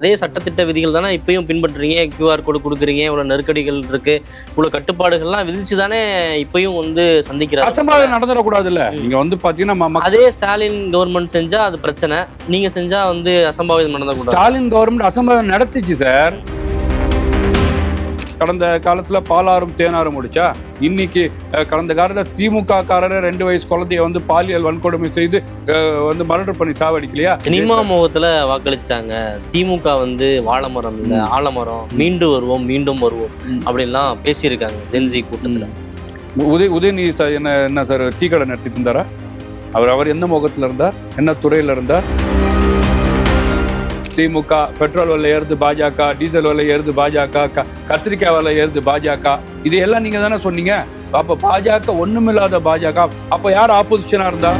அதே சட்டத்திட்ட விதிகள் தானே இப்பயும் பின்பற்றுறீங்க. கியூஆர் கோடு கொடுக்குறீங்க, இவ்வளவு நெருக்கடிகள் இருக்கு, இவ்வளவு கட்டுப்பாடுகள்லாம் விதிச்சு தானே இப்பயும் சந்திக்கிறாங்க. அசம்பாவிதம் நடந்துடக்கூடாது இல்ல. நீங்க பாத்தீங்கன்னா அதே ஸ்டாலின் கவர்மெண்ட் செஞ்சா அது பிரச்சனை, நீங்க செஞ்சா அசம்பாவிதம் நடந்தக்கூடாது. ஸ்டாலின் கவர்மெண்ட் அசம்பாவிதம் நடத்துச்சு சார். கடந்த காலத்துல பாலாறும் தேனாரும் முடிச்சா, இன்னைக்கு கடந்த காலத்துல திமுக காரர் 2 வயசு குழந்தைய பாலியல் வன்கொடுமை செய்து மர்டர் பண்ணி சாவடிக்கலையா? சினிமா முகத்துல வாக்களிச்சுட்டாங்க. திமுக வாழைமரம் இல்ல ஆலமரம், மீண்டும் வருவோம் மீண்டும் வருவோம் அப்படின்லாம் பேசியிருக்காங்க ஜென்சி கூட்டத்துல. உதயநிதி சார் என்ன சார் டீ கடை நடத்திட்டு இருந்தாரா? அவர் எந்த முகத்துல இருந்தார், என்ன துறையில இருந்தார்? திமுக பெட்ரோல் விலை ஏறுது பாஜக, டீசல் விலை ஏறுது பாஜக, கத்திரிக்காய் விலை ஏறுது பாஜக, இதையெல்லாம் நீங்க தானே சொன்னீங்க. அப்ப பாஜக ஒண்ணுமில்லாத பாஜக. அப்ப யார் ஆப்போசிஷனா இருந்தா?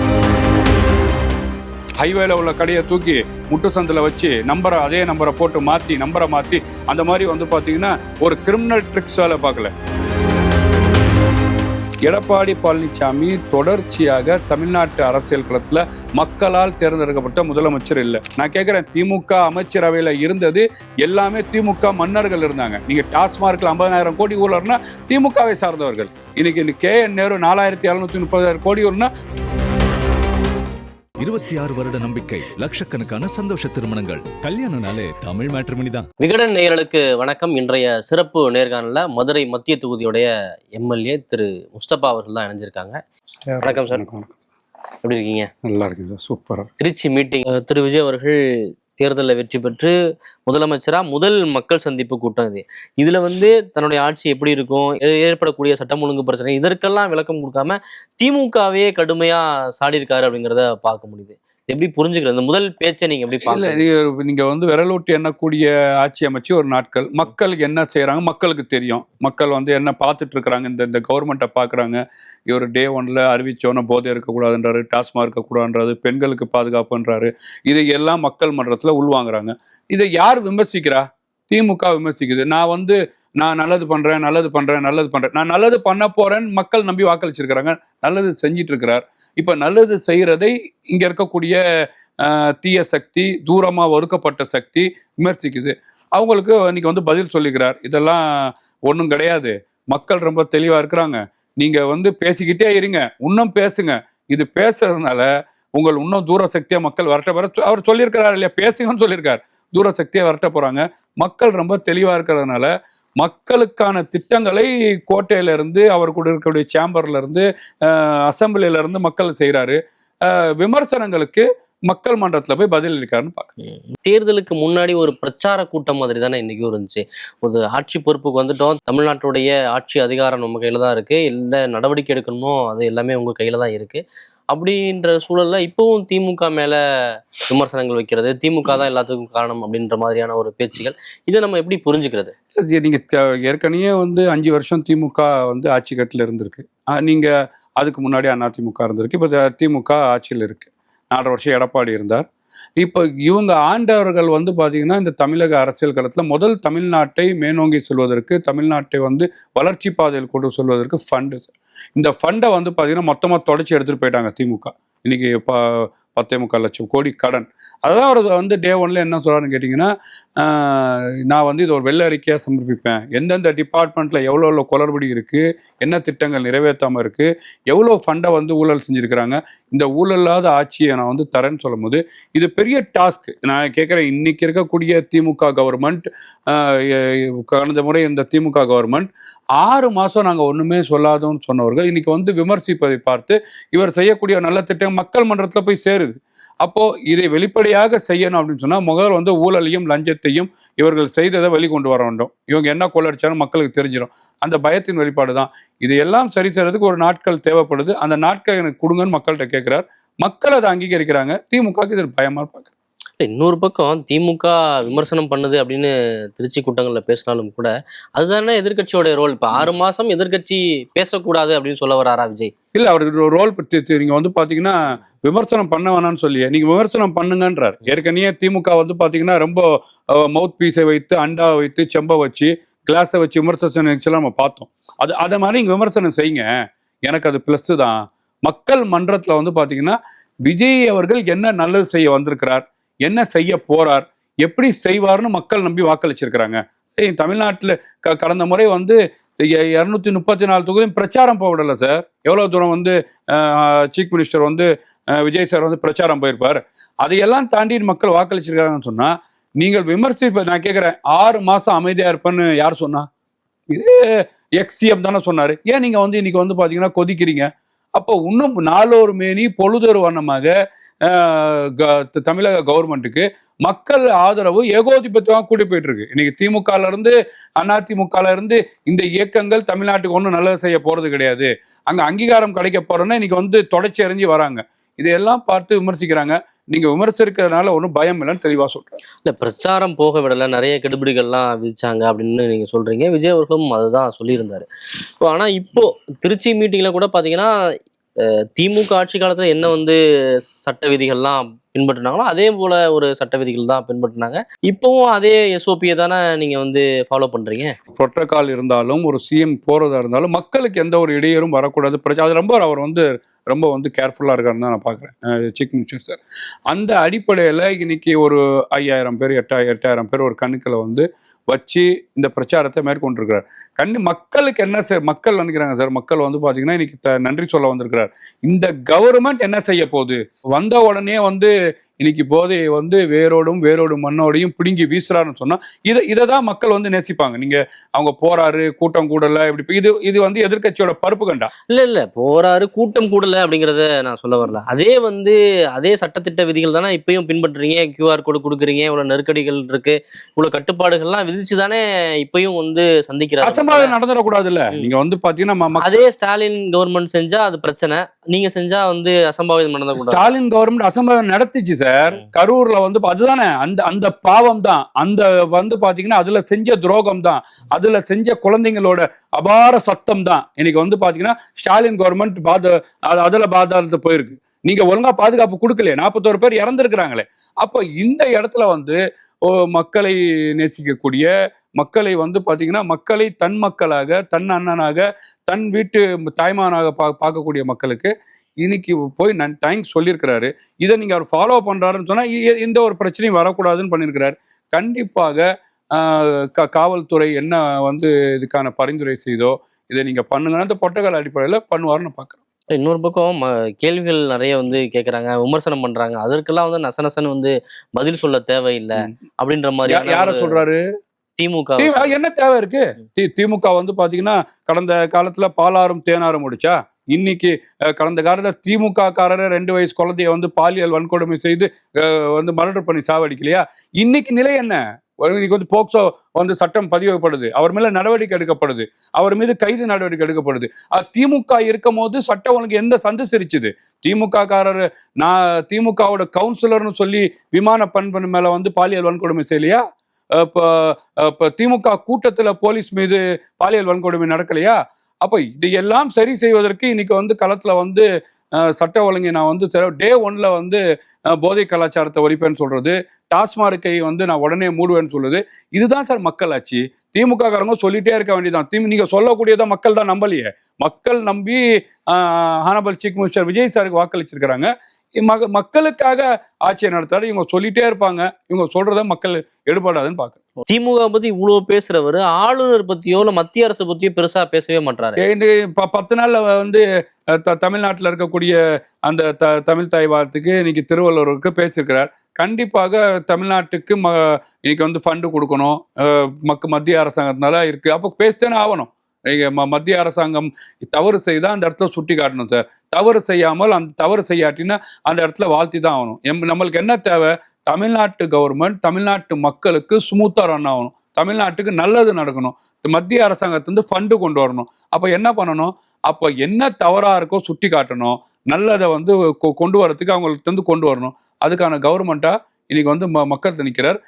ஹைவேல உள்ள கடையை தூக்கி முட்டு சந்தில வச்சு அதே நம்பரை போட்டு நம்பரை மாத்தி அந்த மாதிரி பாத்தீங்கன்னா ஒரு கிரிமினல் ட்ரிக்ஸ் வேலை பார்க்கல. எடப்பாடி பழனிசாமி தொடர்ச்சியாக தமிழ்நாட்டு அரசியல் களத்துல மக்களால் தேர்ந்தெடுக்கப்பட்ட முதலமைச்சர் இல்லை. நான் கேட்கிறேன், திமுக அமைச்சரவையில இருந்தது எல்லாமே திமுக மன்னர்கள் இருந்தாங்க. நீங்க டாஸ்மார்க்ல 50,000 கோடி ஊழல்னா திமுகவை சார்ந்தவர்கள். இன்னைக்கு KN நேரு 4,730 கோடி ஊர்னா 26 வருட நம்பிக்கை, லட்சக்கணக்கான சந்தோஷ திருமணங்கள். கல்யாணம்னாலே தமிழ் மேட்ரிமோனி தான். விகடன் நேயர்களுக்கு வணக்கம். இன்றைய சிறப்பு நேர்காணல மதுரை மத்திய தொகுதியுடைய MLA திரு முஸ்தபா அவர்கள் தான் இணைஞ்சிருக்காங்க. வணக்கம் சார். எப்படி இருக்கீங்க? நல்லா இருக்கு சார், சூப்பரா. திருச்சி மீட்டிங் திரு விஜய் அவர்கள் தேர்தலில் வெற்றி பெற்று முதலமைச்சராக முதல் மக்கள் சந்திப்பு கூட்டம் இதுல தன்னுடைய ஆட்சி எப்படி இருக்கும், ஏற்படக்கூடிய சட்டம் ஒழுங்கு பிரச்சனை, இதற்கெல்லாம் விளக்கம் கொடுக்காம திமுகவே கடுமையா சாடி இருக்காரு அப்படிங்கிறத பார்க்க முடியுது. எப்படி புரிஞ்சுக்கிறது இந்த முதல் பேச்சை நீங்க எப்படி பார்க்கல? நீங்க விரலூட்டி எண்ணக்கூடிய ஆட்சி அமைச்சு ஒரு நாட்கள் மக்களுக்கு என்ன செய்யறாங்க மக்களுக்கு தெரியும். மக்கள் என்ன பார்த்துட்டு இருக்கிறாங்க, இந்த கவர்மெண்ட்டை பாக்குறாங்க. இவர் டே 1ல அறிவிச்சோன்னா போதை இருக்கக்கூடாதுன்றாரு, டாஸ்மா இருக்கக்கூடாதுன்றாரு, பெண்களுக்கு பாதுகாப்புன்றாரு. இதை எல்லாம் மக்கள் மன்றத்துல உள்வாங்குறாங்க. இதை யார் விமர்சிக்கிறா? திமுக விமர்சிக்குது. நான் நல்லது பண்றேன், நான் நல்லது பண்ண போறேன்னு மக்கள் நம்பி வாக்களிச்சிருக்கிறாங்க. நல்லது செஞ்சிட்டு இருக்கிறார். இப்ப நல்லது செய்யறதை இங்க இருக்கக்கூடிய தீய சக்தி, தூரமா ஒதுக்கப்பட்ட சக்தி விமர்சிக்குது. அவங்களுக்கு இன்னைக்கு பதில் சொல்லிக்கிறார். இதெல்லாம் ஒன்றும் கிடையாது, மக்கள் ரொம்ப தெளிவா இருக்கிறாங்க, நீங்க பேசிக்கிட்டே இருங்க, இன்னும் பேசுங்க. இது பேசுறதுனால இன்னும் தூர சக்தியா மக்கள் வரட்ட போற அவர் சொல்லியிருக்கிறார் இல்லையா, பேசுங்கன்னு சொல்லியிருக்காரு. தூர சக்தியா வரட்ட போறாங்க. மக்கள் ரொம்ப தெளிவா இருக்கிறதுனால மக்களுக்கான திட்டங்களை கோட்டையில இருந்து, அவர் கூட இருக்கக்கூடிய சேம்பர்ல இருந்து, அசம்பிளில இருந்து மக்கள் செய்யறாரு. விமர்சனங்களுக்கு மக்கள் மன்றத்துல போய் பதில் இருக்காருன்னு பாக்குறேன். தேர்தலுக்கு முன்னாடி ஒரு பிரச்சார கூட்டம் மாதிரி தானே இன்னைக்கு இருந்துச்சு. ஒரு ஆட்சி பொறுப்புக்கு வந்துட்டோம், தமிழ்நாட்டுடைய ஆட்சி அதிகாரம் நம்ம கையில தான் இருக்கு, எந்த நடவடிக்கை எடுக்கணுமோ அது எல்லாமே உங்க கையில தான் இருக்கு அப்படின்ற சூழல்ல இப்பவும் திமுக மேல விமர்சனங்கள் வைக்கிறது, திமுக தான் எல்லாத்துக்கும் காரணம் அப்படின்ற மாதிரியான ஒரு பேச்சுகள், இதை நம்ம எப்படி புரிஞ்சுக்கிறது? நீங்க ஏற்கனவே 5 வருஷம் திமுக ஆட்சி கட்டில இருந்திருக்கு. நீங்க அதுக்கு முன்னாடி அதிமுக இருந்திருக்கு. இப்ப திமுக ஆட்சியில் இருக்கு. 4 வருஷம் எடப்பாடி இருந்தார். இப்போ இவங்க ஆண்டவர்கள் பாத்தீங்கன்னா இந்த தமிழக அரசியல் களத்துல முதல் தமிழ்நாட்டை மேனோங்கி செல்வதற்கு, தமிழ்நாட்டை வளர்ச்சி பாதையில் கொண்டு செல்வதற்கு ஃபண்டு. இந்த ஃபண்டை பாத்தீங்கன்னா மொத்தமா தொடச்சி எடுத்துட்டு போயிட்டாங்க திமுக. இன்னைக்கு 10.25 லட்சம் கோடி கடன். அதான் அவர் டே 1ல என்ன சொல்றாருன்னு கேட்டீங்கன்னா, நான் இது ஒரு வெள்ளை அறிக்கையா சமர்ப்பிப்பேன், எந்தெந்த டிபார்ட்மெண்ட்ல எவ்வளோ குளறுபடி இருக்கு, என்ன திட்டங்கள் நிறைவேற்றாம இருக்கு, எவ்வளோ ஃபண்டை ஊழல் செஞ்சிருக்கிறாங்க, இந்த ஊழல் இல்லாத ஆட்சியை நான் தரேன்னு சொல்லும் போது இது பெரிய டாஸ்க். நான் கேட்குறேன், இன்னைக்கு இருக்கக்கூடிய திமுக கவர்மெண்ட், கடந்த முறை இந்த திமுக கவர்மெண்ட் 6 மாசம் நாங்கள் ஒண்ணுமே சொல்லாதோன்னு சொன்னவர்கள் இன்னைக்கு விமர்சிப்பதை பார்த்து இவர் செய்யக்கூடிய நல்ல திட்டம் மக்கள் மன்றத்தில் போய் சேருது. அப்போ இதை வெளிப்படையாக செய்யணும் அப்படின்னு சொன்னா முதல் ஊழலையும் லஞ்சத்தையும் இவர்கள் செய்ததை வெளிக்கொண்டு வர வேண்டும். இவங்க என்ன கொள்ளடிச்சாலும் மக்களுக்கு தெரிஞ்சிடும். அந்த பயத்தின் வெளிப்பாடு தான். இதையெல்லாம் சரி செய்யறதுக்கு ஒரு நாட்கள் தேவைப்படுது. அந்த நாட்கள் எனக்கு கொடுங்கன்னு மக்கள்கிட்ட கேட்கிறார். மக்கள் அதை அங்கீகரிக்கிறாங்க. திமுகவுக்கு இதில் பயமா பார்க்குறேன். இன்னொரு பக்கம் திமுக விமர்சனம் பண்ணுது அப்படின்னு திருச்சி கூட்டங்கள்ல பேசினாலும் கூட அதுதானே எதிர்கட்சியோட ரோல். இப்ப 6 மாசம் எதிர்கட்சி பேசக்கூடாது அப்படின்னு சொல்ல வராரா விஜய்? இல்ல, அவருக்கு ரோல் நீங்க பாத்தீங்கன்னா விமர்சனம் பண்ண வேணாம்னு சொல்லி நீங்க விமர்சனம் பண்ணுங்கன்றார். ஏற்கனவே திமுக பாத்தீங்கன்னா ரொம்ப மவுத் பீஸை வைத்து, அண்டாவை வைத்து, செம்பை வச்சு, கிளாஸை வச்சு விமர்சனம் நம்ம பார்த்தோம். அதை மாதிரி நீங்க விமர்சனம் செய்யுங்க, எனக்கு அது பிளஸ் தான். மக்கள் மன்றத்துல பாத்தீங்கன்னா விஜய் அவர்கள் என்ன நல்லது செய்ய வந்திருக்கிறார், என்ன செய்ய போறார், எப்படி செய்வார்னு மக்கள் நம்பி வாக்களிச்சிருக்கிறாங்க. தமிழ்நாட்டில் கடந்த முறை வந்து 234 தொகுதியும் பிரச்சாரம் போடல சார். எவ்வளவு தூரம் வந்து சீஃப் மினிஸ்டர் வந்து விஜய் சார் வந்து பிரச்சாரம் போயிருப்பார். அதையெல்லாம் தாண்டி மக்கள் வாக்களிச்சிருக்காங்கன்னு சொன்னா நீங்கள் விமர்சிப்ப நான் கேட்கிறேன், 6 மாசம் அமைதியா இருப்பேன்னு யார் சொன்னா? இது எக்ஸிஎம் தானே சொன்னாரு. ஏன் நீங்க வந்து இன்னைக்கு வந்து பாத்தீங்கன்னா கொதிக்கிறீங்க? அப்போ இன்னும் நாளொரு மேனி பொழுதொரு வண்ணமாக தமிழக கவர்மெண்ட்டுக்கு மக்கள் ஆதரவு ஏகோதிபத்தியமாக கூட்டி போயிட்டு இருக்கு. இன்னைக்கு திமுகல இருந்து அதிமுகல இருந்து இந்த இயக்கங்கள் தமிழ்நாட்டுக்கு ஒன்றும் நல்லது செய்ய போறது கிடையாது, அங்க அங்கீகாரம் கிடைக்க போறோன்னா இன்னைக்கு வந்து தொடர்ச்சி அறிஞ்சு வராங்க. இதையெல்லாம் பார்த்து விமர்சிக்கிறாங்க. நீங்க விமர்சிக்கிறதுனால ஒன்றும் பயம் இல்லைன்னு தெளிவா சொல்றேன். இல்ல பிரச்சாரம் போக விடல, நிறைய கெடுபிடிகள்லாம் விதிச்சாங்க அப்படின்னு நீங்க சொல்றீங்க. விஜய் அவர்களும் அதுதான் சொல்லியிருந்தாரு. ஆனா இப்போ திருச்சி மீட்டிங்ல கூட பாத்தீங்கன்னா திமுக ஆட்சி காலத்துல என்ன வந்து சட்ட விதிகள்லாம் பின்பற்றினாங்களோ அதே போல ஒரு சட்ட விதிகள் தான் பின்பற்றினாங்க. இப்பவும் அதே எஸ்ஓபியை தானே நீங்க வந்து ஃபாலோ பண்றீங்க. புரோட்டோகால் இருந்தாலும் ஒரு சிஎம் போறதா இருந்தாலும் மக்களுக்கு எந்த ஒரு இடையூறும் வரக்கூடாது. அது ரொம்ப அவர் வந்து ரொம்ப வந்து கேர்ஃபுல்லாக இருக்காருன்னு தான் நான் பார்க்குறேன் சீஃப் மினிஸ்டர் சார். அந்த அடிப்படையில் இன்னைக்கு ஒரு 5000 பேர் 8000 பேர் ஒரு கணக்கில் வந்து வச்சு இந்த பிரச்சாரத்தை மேற்கொண்டிருக்கிறார். மக்களுக்கு என்ன மக்கள் நினைக்கிறாங்க சார்? மக்கள் வந்து பார்த்தீங்கன்னா இன்னைக்கு நன்றி சொல்ல வந்திருக்கிறார். இந்த கவர்மெண்ட் என்ன செய்ய போகுது? வந்த உடனே வந்து இன்னைக்கு போதையை வந்து வேரோடும் மண்ணோடையும் பிடுங்கி வீசுறாருன்னு சொன்னா இதை தான் மக்கள் வந்து நேசிப்பாங்க. நீங்க அவங்க போறாரு கூட்டம் கூடல இப்படி இது வந்து எதிர்கட்சியோட பருப்பு கண்டா இல்ல போறாரு கூட்டம் கூடல அப்படிங்கறத நான் சொல்ல வரல. அதே சட்டத்திட்ட விதிகள் தானே இப்பயும் பின்பற்றுறீங்க. கியூஆர் கோடு கொடுக்குறீங்க, இவ்வளவு நெருக்கடிகள் இருக்கு, இவ்வளவு கட்டுப்பாடுகள்லாம் விதிச்சுதானே இப்பயும் வந்து சந்திக்கிறாங்க. அசம்பாவிதம் நடந்துடக்கூடாது இல்ல. நீங்க வந்து பாத்தீங்கன்னா அதே ஸ்டாலின் கவர்மெண்ட் செஞ்சா அது பிரச்சனை, நீங்க செஞ்சா வந்து அசம்பாவிதம் நடந்தக்கூடாது. ஸ்டாலின் கவர்மெண்ட் அசம்பாவிதம் நடத்திச்சு சார். கரூர்ல வந்து அதுதானே அந்த பாவம் தான். அந்த வந்து பாத்தீங்கன்னா அதுல செஞ்ச துரோகம் தான், அதுல செஞ்ச குழந்தைங்களோட அபார சத்தம் தான் இன்னைக்கு வந்து பாத்தீங்கன்னா ஸ்டாலின் கவர்மெண்ட் அதுல பாதாளத்து போயிருக்கு. நீங்க ஒழுங்கா பாதுகாப்பு கொடுக்கலையே, 41 பேர் இறந்திருக்கிறாங்களே. அப்ப இந்த இடத்துல வந்து மக்களை நேசிக்கக்கூடிய மக்களை வந்து பாத்தீங்கன்னா மக்களை தன் மக்களாக, தன் அண்ணனாக, தன் வீட்டு தாய்மானாக பார்க்கக்கூடிய மக்களுக்கு இன்னைக்கு போய் தேங்க்ஸ் சொல்லியிருக்கிறாரு. இதை நீங்க அவர் ஃபாலோ பண்றாருன்னு சொன்னா எந்த ஒரு பிரச்சனையும் வரக்கூடாதுன்னு பண்ணியிருக்கிறார். கண்டிப்பாக காவல்துறை என்ன வந்து இதுக்கான பரிந்துரை செய்தோ இதை நீங்க பண்ணுங்கன்னா அந்த புரோட்டோகால் அடிப்படையில் பண்ணுவாருன்னு பார்க்குறேன். இன்னொரு பக்கம் கேள்விகள் நிறைய வந்து கேட்குறாங்க, விமர்சனம் பண்றாங்க. அதற்கெல்லாம் வந்து நசனசன்னு வந்து பதில் சொல்ல தேவையில்லை அப்படின்ற மாதிரி யார சொல்றாரு? திமுக. என்ன தேவை இருக்கு? திமுக வந்து பாத்தீங்கன்னா கடந்த காலத்துல பாலாறும் தேனாரும் முடிச்சா, இன்னைக்கு கடந்த காலத்துல திமுக காரரை 2 வயசு குழந்தைய வந்து பாலியல் வன்கொடுமை செய்து வந்து மர்டர் பண்ணி சாவடிக்கலையா? இன்னைக்கு நிலை என்ன? இன்னைக்கு வந்து போக்சோ வந்து சட்டம் பதிவுப்படுது, அவர் மேல நடவடிக்கை எடுக்கப்படுது, அவர் மீது கைது நடவடிக்கை எடுக்கப்படுது. திமுக இருக்கும் போது சட்டம் ஒழுங்கு எந்த சந்து சிரிச்சுது? திமுக காரர் திமுகவோட கவுன்சிலர்னு சொல்லி விமான பண்பு மேல வந்து பாலியல் வன்கொடுமை செய்யலையா? இப்போ திமுக கூட்டத்தில் போலீஸ் மீது பாலியல் வன்கொடுமை நடக்கலையா? அப்போ இதையெல்லாம் சரி செய்வதற்கு இன்னைக்கு வந்து களத்துல வந்து சட்ட ஒழுங்கை நான் வந்து டே 1ல வந்து போதை கலாச்சாரத்தை ஒழிப்பேன்னு சொல்றது, டாஸ்மார்க்கை வந்து நான் உடனே மூடுவேன்னு சொல்லுது. இதுதான் சார் மக்கள் ஆட்சி. திமுக காரங்க சொல்லிட்டே இருக்க வேண்டியதான். நீங்க சொல்லக்கூடியதான் மக்கள் தான் நம்பலையே. மக்கள் நம்பி ஹானபிள் சீஃப் மினிஸ்டர் விஜய் சாருக்கு வாக்களிச்சிருக்கிறாங்க. மக்களுக்காக ஆட்சியை நடத்தாரு. இவங்க சொல்லிட்டே இருப்பாங்க, இவங்க சொல்றத மக்கள் எடுபடாதுன்னு பாக்குறேன். திமுக பத்தி இவ்வளவு பேசுறவர் ஆளுநர் பத்தியோ இல்ல மத்திய அரசு பத்தியோ பெருசா பேசவே மாட்டாரு. 10 நாள்ல வந்து தமிழ்நாட்டில் இருக்கக்கூடிய அந்த தமிழ் தாய் வாரத்துக்கு இன்னைக்கு திருவள்ளுவருக்கு பேசியிருக்கிறார். கண்டிப்பாக தமிழ்நாட்டுக்கு இன்னைக்கு வந்து ஃபண்டு கொடுக்கணும், மத்திய அரசாங்கத்தினால இருக்கு. அப்போ பேசித்தானே ஆகணும். மத்திய அரசாங்கம் தவறு செய்தால் அந்த இடத்துல சுட்டி காட்டணும் சார். தவறு செய்யாமல் அந்த தவறு செய்யாட்டினா அந்த இடத்துல வாழ்த்தி தான் ஆகணும். நம்மளுக்கு என்ன தேவை? தமிழ்நாட்டு கவர்மெண்ட் தமிழ்நாட்டு மக்களுக்கு ஸ்மூத்தா ரன் ஆகணும், தமிழ்நாட்டுக்கு நல்லது நடக்கணும், மத்திய அரசாங்கத்திலிருந்து ஃபண்டு கொண்டு வரணும். அப்போ என்ன பண்ணணும்? அப்போ என்ன தவறா இருக்கோ சுட்டி காட்டணும், நல்லதை வந்து கொண்டு வரதுக்கு அவங்களுக்கு வந்து கொண்டு வரணும். அதுக்கான கவர்மெண்ட்டா இன்னைக்கு வந்து மக்கள் நிற்கிறார்.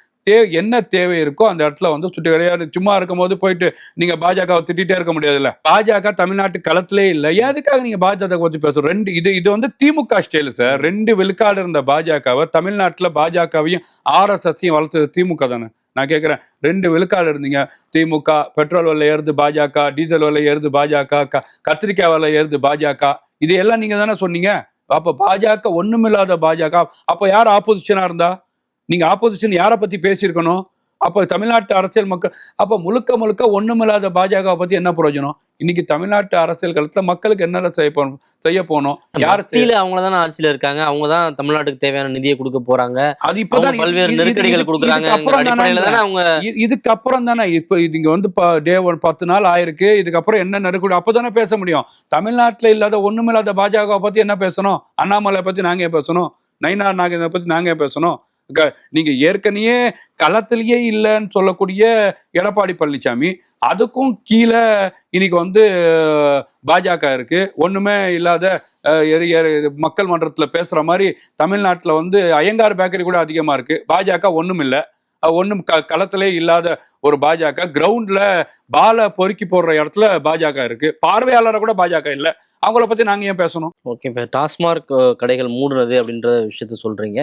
என்ன தேவை இருக்கோ அந்த இடத்துல வந்து சுட்டி கிடையாது. சும்மா இருக்கும் போது போயிட்டு நீங்க பாஜகவை திட்டிகிட்டே இருக்க முடியாதுல்ல. பாஜக தமிழ்நாட்டு களத்திலே இல்லை, எதுக்காக நீங்க பாஜக பத்தி பேசுறோம்? இது வந்து திமுக ஸ்டைல் சார். 2 விழுக்காடு இருந்த பாஜகவை தமிழ்நாட்டுல பாஜகவையும் RSSையும் வளர்த்தது திமுக தானே. நான் கேட்கிறேன், 2 விழுக்காடு இருந்தீங்க திமுக. பெட்ரோல் விலை ஏறுது பாஜக, டீசல் விலை ஏறுது பாஜக, கத்திரிக்காய் விலை ஏறுது பாஜக. இதையெல்லாம் நீங்க தானே சொன்னீங்க. அப்ப பாஜக ஒண்ணுமில்லாத பாஜக. அப்ப யார் ஆப்போசிஷனா இருந்தா? நீங்க ஆப்போசிஷன் யாரை பத்தி பேசியிருக்கணும்? அப்போ தமிழ்நாட்டு அரசியல் மக்கள் அப்போ முழுக்க முழுக்க ஒண்ணுமில்லாத பாஜக பத்தி என்ன பிரயோஜனம்? இன்னைக்கு தமிழ்நாட்டு அரசியல் களத்துல மக்களுக்கு என்ன செய்ய போனோம்? யார் மத்தியில அவங்க தானே ஆட்சியில இருக்காங்க, அவங்க தான் தமிழ்நாட்டுக்கு தேவையான நிதியை கொடுக்க போறாங்க, அது இப்பதான் பல்வேறு நெருக்கடிகள் கொடுக்குறாங்க. அடிப்படையில தானே அவங்க இதுக்கப்புறம் தானே இப்ப நீங்க வந்து டே 10 நாள் ஆயிருக்கு. இதுக்கப்புறம் என்ன நெருக்கடி அப்பதானே பேச முடியும். தமிழ்நாட்டுல இல்லாத ஒண்ணுமில்லாத பாஜக பத்தி என்ன பேசணும்? அண்ணாமலை பத்தி நாங்க ஏன் பேசணும்? நயினார் நாகேந்திரன் பத்தி நாங்க ஏன் பேசணும்? நீங்க ஏற்கனவே களத்திலேயே இல்லைன்னு சொல்லக்கூடிய எடப்பாடி பழனிசாமி, அதுக்கும் கீழே இன்னைக்கு வந்து பாஜக இருக்கு. ஒண்ணுமே இல்லாத மக்கள் மன்றத்துல பேசுற மாதிரி தமிழ்நாட்டுல வந்து ஐயங்கார் பேக்கரி கூட அதிகமா இருக்கு. பாஜக ஒண்ணும் இல்லை, ஒன்றும் களத்திலே இல்லாத ஒரு பாஜக. கிரவுண்ட்ல பாலை பொறுக்கி போடுற இடத்துல பாஜக இருக்கு. பார்வையாளரை கூட பாஜக இல்லை. அவங்கள பத்தி நாங்க ஏன் பேசணும்? ஓகே, இப்போ டாஸ்மார்க் கடைகள் மூடுறது அப்படின்ற விஷயத்த சொல்றீங்க.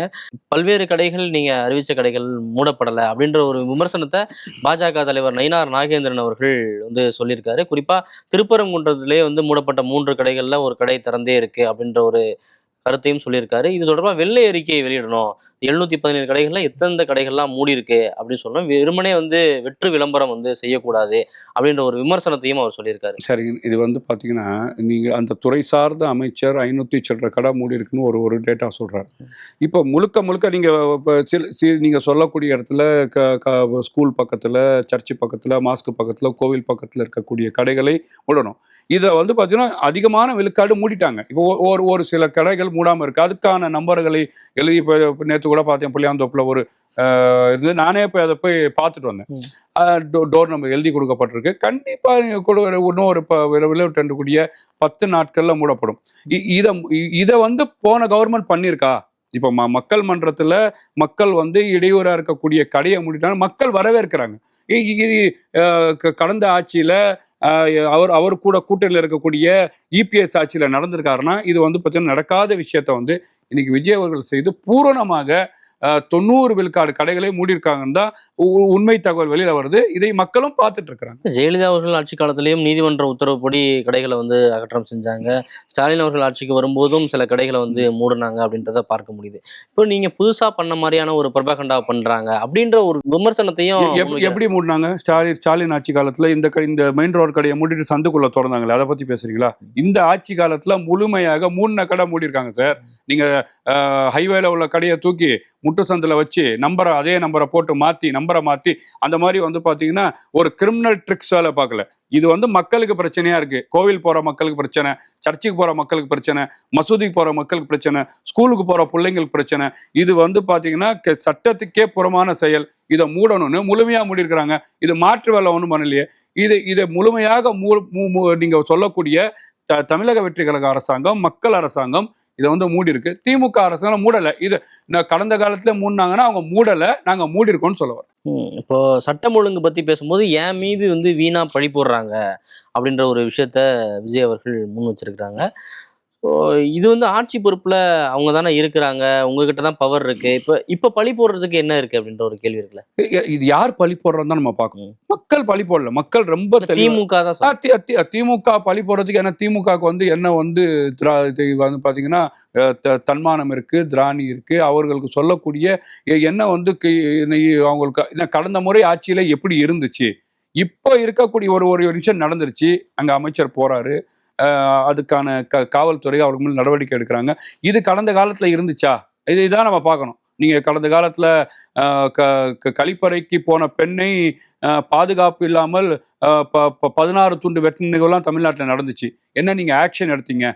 பல்வேறு கடைகள் நீங்க அறிவிச்ச கடைகள் மூடப்படலை அப்படின்ற ஒரு விமர்சனத்தை பாஜக தலைவர் நயினார் நாகேந்திரன் அவர்கள் வந்து சொல்லியிருக்காரு. குறிப்பா திருப்பரங்குன்றத்திலே வந்து மூடப்பட்ட 3 கடைகள்ல ஒரு கடை திறந்தே இருக்கு அப்படின்ற ஒரு கருத்தையும் சொல்லியிருக்காரு. இது தொடர்பாக வெள்ளை அறிக்கையை வெளியிடணும். 717 கடைகள்ல எந்தெந்த கடைகள்லாம் மூடி இருக்கு அப்படின்னு சொல்லணும். வெறுமனே வந்து வெற்று விளம்பரம் வந்து செய்யக்கூடாது அப்படின்ற ஒரு விமர்சனத்தையும் அவர் சொல்லியிருக்காரு. சரி, இது வந்து பாத்தீங்கன்னா நீங்க அந்த துறை சார்ந்த அமைச்சர் 500 சில்லற கடை மூடி இருக்குன்னு ஒரு டேட்டா சொல்றாரு. இப்போ முழுக்க முழுக்க நீங்க நீங்க சொல்லக்கூடிய இடத்துல ஸ்கூல் பக்கத்துல, சர்ச்சு பக்கத்துல, மாஸ்க் பக்கத்துல, கோவில் பக்கத்துல இருக்கக்கூடிய கடைகளை மூடணும். இதை வந்து பாத்தீங்கன்னா அதிகமான விழுக்காடு மூடிட்டாங்க. இப்போ ஒரு சில கடைகள் மூடாம இருக்கு. அதுக்கான நம்பர்களை எழுதி நேற்று கூட பார்த்தேன். புளியாந்தோப்புல ஒரு இது நானே போய் அதை போய் பார்த்துட்டு வந்தேன். டோர் நம்பர் எழுதி கொடுக்கப்பட்டிருக்கு. கண்டிப்பா இன்னும் ஒரு விளைவிட்டக்கூடிய 10 நாட்கள்ல மூடப்படும். இதை வந்து போன கவர்மெண்ட் பண்ணியிருக்கா? இப்போ மக்கள் மன்றத்துல மக்கள் வந்து இடையூறா இருக்கக்கூடிய கடையை மூடிட்டாங்க. மக்கள் வரவேற்கிறாங்க. கடந்த ஆட்சியில அவர் கூட கூட்டணியில் இருக்கக்கூடிய இபிஎஸ் ஆட்சியில நடந்திருக்காருன்னா இது வந்து பார்த்தீங்கன்னா நடக்காத விஷயத்த வந்து இன்னைக்கு விஜய் அவர்கள் செய்து பூரணமாக 90 விழுக்காடு கடைகளை மூடியிருக்காங்கன்னு தான் உண்மை தகவல் வெளியில வருது. இதை மக்களும் பார்த்துட்டு இருக்கிறாங்க. ஜெயலலிதா அவர்கள் ஆட்சி காலத்திலேயும் நீதிமன்ற உத்தரவுப்படி கடைகளை வந்து அகற்றம் செஞ்சாங்க. ஸ்டாலின் அவர்கள் ஆட்சிக்கு வரும்போதும் சில கடைகளை வந்து மூடினாங்க அப்படின்றத பார்க்க முடியுது. இப்போ நீங்க புதுசா பண்ண மாதிரியான ஒரு பிரபாகண்டா பண்றாங்க அப்படின்ற ஒரு விமர்சனத்தையும் எப்படி மூடினாங்க? ஸ்டாலின் ஆட்சி காலத்துல இந்த மெயின் ரோடு கடையை மூடிட்டு சந்துக்குள்ள திறந்தாங்களே, அதை பத்தி பேசுறீங்களா? இந்த ஆட்சி காலத்துல முழுமையாக 3 கடை மூடிருக்காங்க சார். நீங்க ஹைவேல உள்ள கடையை தூக்கி முட்டு சந்தில் வச்சு அதே நம்பரை போட்டு நம்பரை மாற்றி அந்த மாதிரி வந்து பார்த்தீங்கன்னா ஒரு கிரிமினல் ட்ரிக்ஸ் வேலை பார்க்கல. இது வந்து மக்களுக்கு பிரச்சனையா இருக்கு. கோவில் போற மக்களுக்கு பிரச்சனை, சர்ச்சுக்கு போற மக்களுக்கு பிரச்சனை, மசூதிக்கு போற மக்களுக்கு பிரச்சனை, ஸ்கூலுக்கு போற பிள்ளைங்களுக்கு பிரச்சனை. இது வந்து பாத்தீங்கன்னா சட்டத்துக்கே புறமான செயல். இதை மூடணும்னு முழுமையா மூடிருக்கிறாங்க. இது மாற்று வேலை ஒன்றும் பண்ணலையே. இதை முழுமையாக நீங்க சொல்லக்கூடிய தமிழக வெற்றி கழக அரசாங்கம், மக்கள் அரசாங்கம் இதை வந்து மூடி இருக்கு. திமுக அரசாங்கம் மூடலை. இது கடந்த காலத்துல மூடினாங்கன்னா அவங்க மூடலை, நாங்க மூடி இருக்கோம்னு சொல்ல வரோம். இப்போ சட்டம் ஒழுங்கு பத்தி பேசும்போது என் மீது வந்து வீணா பழி போடுறாங்க அப்படின்ற ஒரு விஷயத்த விஜய் அவர்கள் முன் வச்சிருக்கிறாங்க. இது வந்து ஆட்சி பொறுப்புல அவங்க தானே இருக்கிறாங்க, உங்ககிட்ட தான் பவர் இருக்கு. இப்ப பழி போடுறதுக்கு என்ன இருக்கு அப்படின்ற ஒரு கேள்வி இருக்குல்ல. இது யார் பழி போடுறதுன்னு நம்ம பார்க்கணும். மக்கள் பழி போடல. மக்கள் ரொம்ப திமுக தான் திமுக பழி போடுறதுக்கு. ஏன்னா திமுகவுக்கு வந்து என்ன வந்து பாத்தீங்கன்னா தன்மானம் இருக்கு, திராணி இருக்கு. அவர்களுக்கு சொல்லக்கூடிய என்ன வந்து அவங்களுக்கு கடந்த முறை ஆட்சியில எப்படி இருந்துச்சு, இப்போ இருக்கக்கூடிய ஒரு விஷயம் நடந்துருச்சு. அங்க அமைச்சர் போறாரு, அதுக்கான காவல்துறை அவருக்கு மேல் நடவடிக்கை எடுக்கிறாங்க. இது கடந்த காலத்துல இருந்துச்சா? இதான் நம்ம பார்க்கணும். நீங்க கடந்த காலத்துல கழிப்பறைக்கு போன பெண்ணை பாதுகாப்பு இல்லாமல் 16 துண்டு வெட்டு நிகழ்வுலாம் தமிழ்நாட்டில் நடந்துச்சு. என்ன நீங்க ஆக்ஷன் எடுத்தீங்க?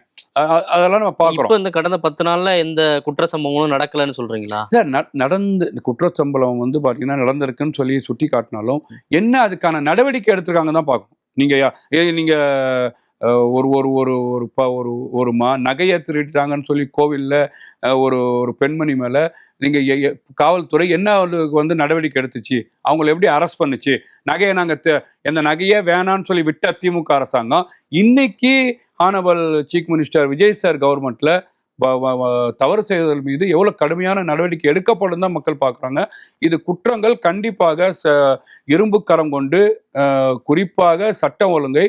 அதெல்லாம் நம்ம பார்க்கிறோம். இந்த கடந்த 10 நாள்ல எந்த குற்ற சம்பவங்களும் நடக்கலன்னு சொல்றீங்களா? சார், நடந்து குற்ற சம்பவம் வந்து பாத்தீங்கன்னா நடந்திருக்குன்னு சொல்லி சுட்டி காட்டினாலும் என்ன அதுக்கான நடவடிக்கை எடுத்திருக்காங்க தான் பார்க்கணும். நீங்க ஒரு ஒரு ஒரு ஒரு நகையை திருட்டாங்கன்னு சொல்லி கோவில்ல ஒரு பெண்மணி மேல நீங்க காவல்துறை என்ன வந்து நடவடிக்கை எடுத்துச்சு? அவங்களை எப்படி அரெஸ்ட் பண்ணுச்சு? நகையை எந்த நகையே வேணான்னு சொல்லி விட்ட திமுக அரசாங்கம் இன்னைக்கு ஆனவல் சீஃப் மினிஸ்டர் விஜய் சார் கவர்மெண்ட்ல தவறு செய்தல் மீது எவ்வளவு கடுமையான நடவடிக்கை எடுக்கப்படும் தான் மக்கள் பார்க்குறாங்க. இது குற்றங்கள் கண்டிப்பாக இரும்பு கரம் கொண்டு குறிப்பாக சட்டம் ஒழுங்கை